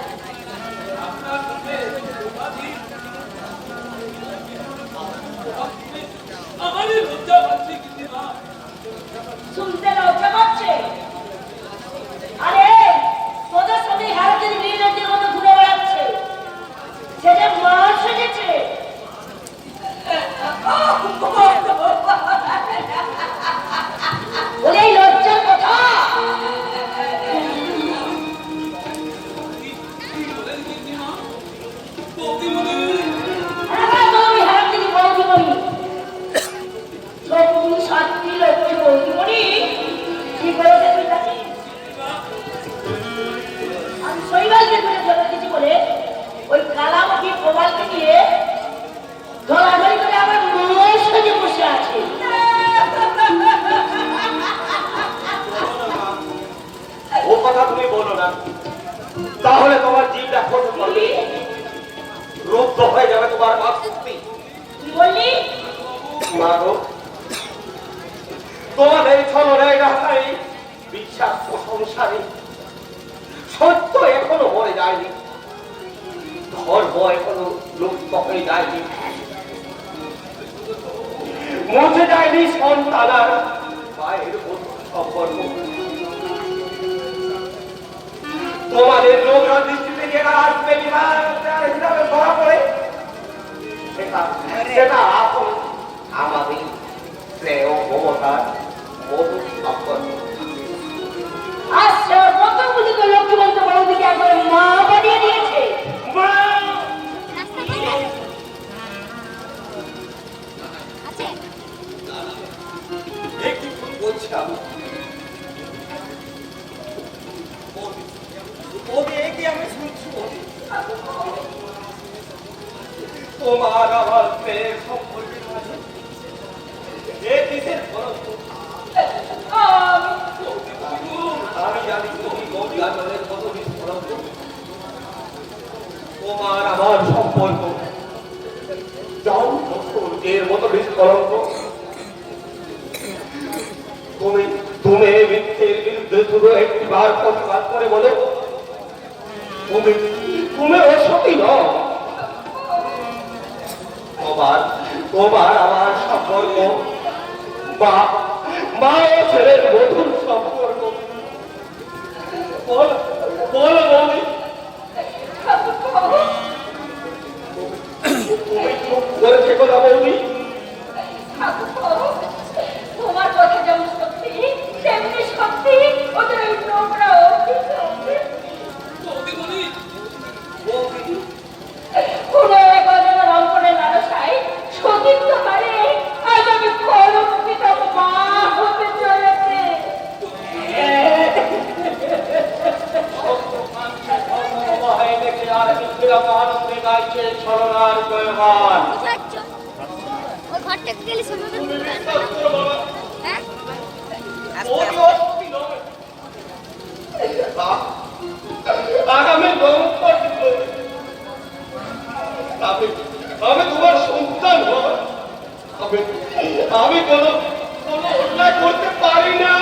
Speaker 5: আপনার মুখে উপাধি আমারই লজ্জা পাচ্ছি কিন্তু না
Speaker 4: শুনতে লজ্জা পাচ্ছে? আরে তোদের সাথে হারাতের মেয়েদের মতো ঘুরে বেড়াচ্ছে, ছেলে মা সেজেছে। বলে এই লজ্জার কথা ওই কালামুখী প্রবালকে নিয়ে ধরাধরি করে আমার মেয়ে সাজে বসে আছে।
Speaker 6: ও কথা তুমি বলো না, তাহলে তোমার জীবটা কত করবে, রুদ্ধ হয়ে যাবে তোমার বাস্তবটি।
Speaker 4: কি বললি?
Speaker 6: মাগো, তোমার এই ছলনায় রাখাই বিশ্বাস প্রশংসারী সত্য এখনো মরে যায়নি, ধর্ম এখনো লুপ্ত হয়ে যায়নি, মুছে যায়নি সন্তানার মায়ের সম্পর্ক। তোমাদের লোকরা দৃষ্টিতে যেটা আসবে হিসাবে ধরা পড়ে সেটা আপন আমাদের শ্রেয় মমতার মধুর সম্পর্ক।
Speaker 4: আচ্ছা কত বুঝে তো লক্ষ্মী বলতে পারো দিকে একবার মা বানিয়ে দিয়েছে।
Speaker 6: বলছিলাম আমি শুনছি তোমার আমার প্রেম সম্পর্কের মাঝে কিসের ফরক? আমি জানি তুমি গঙ্গা জলের কত বিস্ফোরক, তোমার আমার সম্পর্ক যাও সূর্যের মতো বিস্ফোরক। তুমি তুমি মিথ্যের বিরুদ্ধে শুধু একটিবার প্রতিবাদ করে বলো তুমি তুমি অসতী নও। তোমার তোমার আমার সম্পর্ক মা মা ও ছেলের মধুর সম্পর্ক। বল বল বলি তুমি চুপ করে থেকো না বৌদি।
Speaker 4: তোমার কথা যেমন সত্যি তেমনি সত্যি ওদের ওই নোংরা কোন এক অজানা রঙ্গনের লালসায় সতীত্ব হারে আজ আমি কলঙ্কিত মা হতে চলেছে।
Speaker 6: আনন্দে গাইছে ছলনার জয়গান।
Speaker 7: ওই ঘরটা গেলে সমাধান হ্যাঁ
Speaker 6: আগামী আমি তোমার সন্তান আমি কোনো অন্যায় করতে পারি না।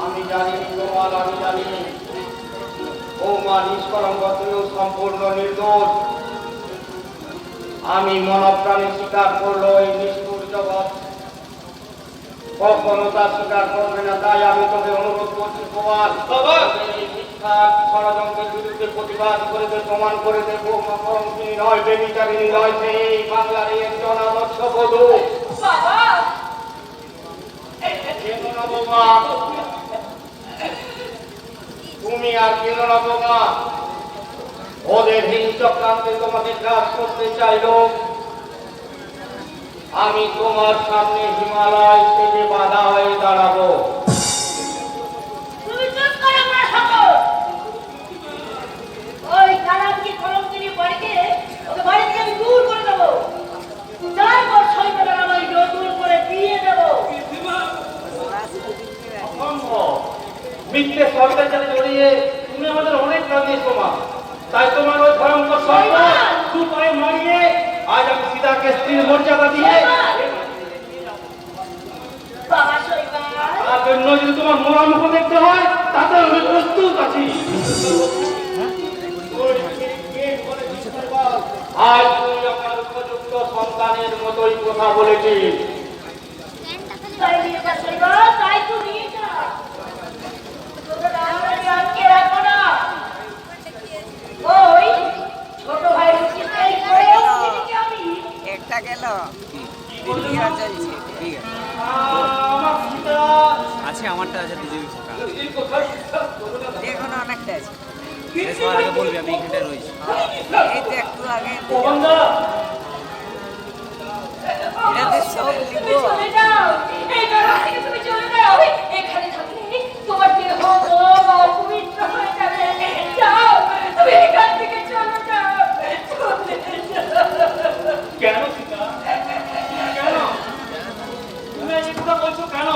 Speaker 6: আমি জানি তোমার আমি জানি ও মা নিষ্কলঙ্ক সম্পূর্ণ নির্দোষ। আমি মনপ্রাণে স্বীকার করলো এই নিষ্ঠুর জগৎ কখনো তা স্বীকার করবে না, তাই আমি তোকে অনুরোধ করছি প্রমাণ মিথ্যা ষড়যন্ত্রের বিরুদ্ধে প্রতিবাদ করে দে, প্রমাণ করে দে তিনি নয় বেবিচারিণী নয়, সেই বাংলার একজন আদর্শ বধূ। তুমি আর কেন না বোমা, ওদের হিংসক্রান্তে তোমাকে গ্রাস করতে চাইল। আমি তোমার সামনে হিমালয় থেকে বাধা হয়ে দাঁড়াবো।
Speaker 4: তুমি চুপ করে আমার সকল ওই কালামকে কলঙ্কিনী বাড়িতে ওকে বাড়ি থেকে আমি দূর করে দেবো, তারপর সৈকতের আমায় নতুন করে দিয়ে দেবো।
Speaker 6: মিথ্যে সরকার সাথে জড়িয়ে তুমি আমাদের অনেক কাজে তোমা, তাই তোমার ওই ভয়ঙ্কর দু পায়ে মারিয়ে আজ আমি সীতাকে স্ত্রীর মর্যাদা দিয়ে
Speaker 4: বাবা শৈবাল
Speaker 3: তার জন্য যদি তোমার মরা মুখ দেখতে হয় তাতে আমি প্রস্তুত আছি। আজ তুই আমার উপযুক্ত সন্তানের মতোই কথা বলেছিস।
Speaker 4: তাই নিয়ে যা শৈবা, তাই তো নিয়ে যা। তোকে রান্নায় আটকে রাখবো না। ওই ছোট ভাই উচিতটাই করে উঠছি নাকি আমি?
Speaker 8: একটা গেল বিরিয়ানি চলছে ঠিক আছে
Speaker 3: আমার পিতা
Speaker 8: আছে আমারটা আছে দুজনই থাকা
Speaker 1: এই কথাই বিশ্বাস করো না।
Speaker 8: দেখো না অনেকটা আছে সবার আগে বলবি আমি এখানটা রয়েছি এই তো একটু আগে
Speaker 3: প্রবন্ধা
Speaker 8: এটাতে সব
Speaker 4: তুমি
Speaker 8: লিখবো
Speaker 4: চলে যাও, এই ঘর থেকে তুমি চলে যাও। এখানে থাকলে তোমার দেহ মন অপবিত্র হয়ে যাবে। যাও, তুমি এখান থেকে চলে যাও, চলে যাও।
Speaker 3: কেন সীতা কেন তুমি এই কথা বলছো কেন?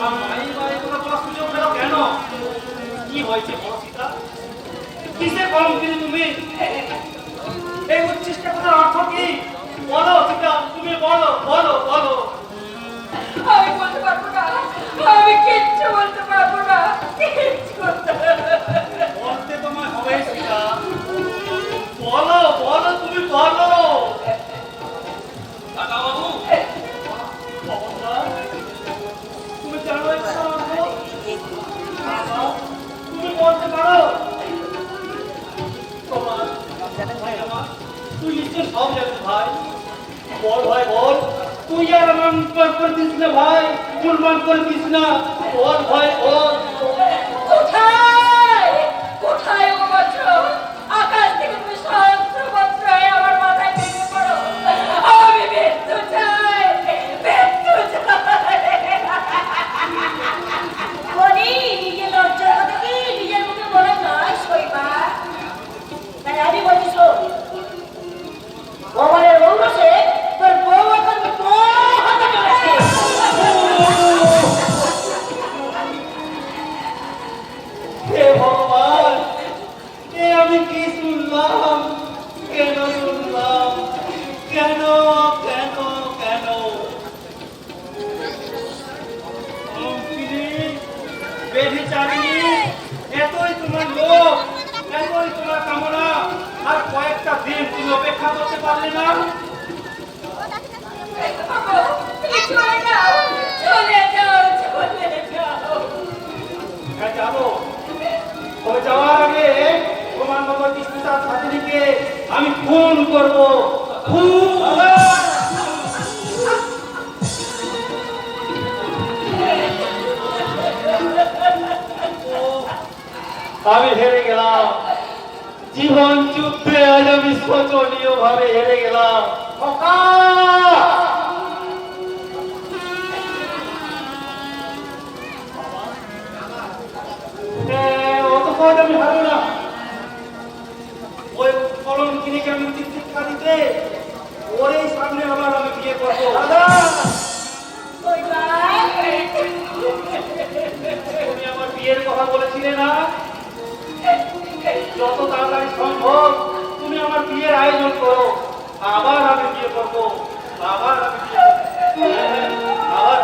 Speaker 3: আর মাই এই কথা বলার সুযোগ পেলো কেন? কি হয়েছে বলো সীতা? কিসে কম কিন্তু তুমি এই উচ্ছিষ্ট কথার অর্থ কি? বলো সীতা, তুমি বলো বলো বলো।
Speaker 4: আমি বলতে পারবো না, আমি কিচ্ছু বলতে পারবো না, কিচ্ছু।
Speaker 3: বলতে তোমায় হবে সীতা, বলো বলো তুমি বলো।
Speaker 1: কাকা বাবু,
Speaker 3: বাবা, তুমি জানো এই কথার অর্থ? বাবা, তুমি বলতে পারো? তোমার তুই নিশ্চয় সব জানিস ভাই। বল ভাই বল, তুই আর আমার মুখ করে দিস না ভাই, কুরবান করে দিস না। বল ভাই বল।
Speaker 4: কোথায় কোথায় ও বছর আকাশ থেকে তুমি সহস্র বছর আমার মাথায় ভেঙে পড়ো। আমি মৃত্যু চাই, মৃত্যু চাই। বলি নিজের লজ্জার কথা কি নিজের মুখে বলে নয় শৈবা। তাই আমি বলছি শোন, ভগবানের ঔরসে তোর বউ এখন তোর হাতে চলেছে।
Speaker 3: হে ভগবান, এ আমি কি শুনলাম? কেন শুনলাম? কেন কেন কেন? বেঁধে চালিয়ে এতই তোমার লোক, এতই তোমার কামনা, আর কয়েকটা দিন তুমি অপেক্ষা করতে পারলে না?
Speaker 4: তুমি চলে যাও, চলে যাও, চলে যাও।
Speaker 3: হ্যাঁ যাবো। তবে যাওয়ার আগে তোমার মতো কিস্তিতার ছাত্রীকে আমি খুন করবো। খুন। আমি হেরে গেলাম, জীবন যুদ্ধে আজ আমি শোচনীয় ভাবে হেরে গেলাম। খোকা! অত সহজ আমি হারবো না। ওই কলম কিনে কি আমি উচিত শিক্ষা দিতে? ওর এই সামনে আবার আমি বিয়ে করবো।
Speaker 4: শৈবা,
Speaker 3: তুমি আমার বিয়ের কথা বলেছিলে না? যত তাড়াতাড়ি সম্ভব তুমি আমার বিয়ের আয়োজন করো, আবার আমি বিয়ে করবো, আবার আমি বিয়ে করবো। আবার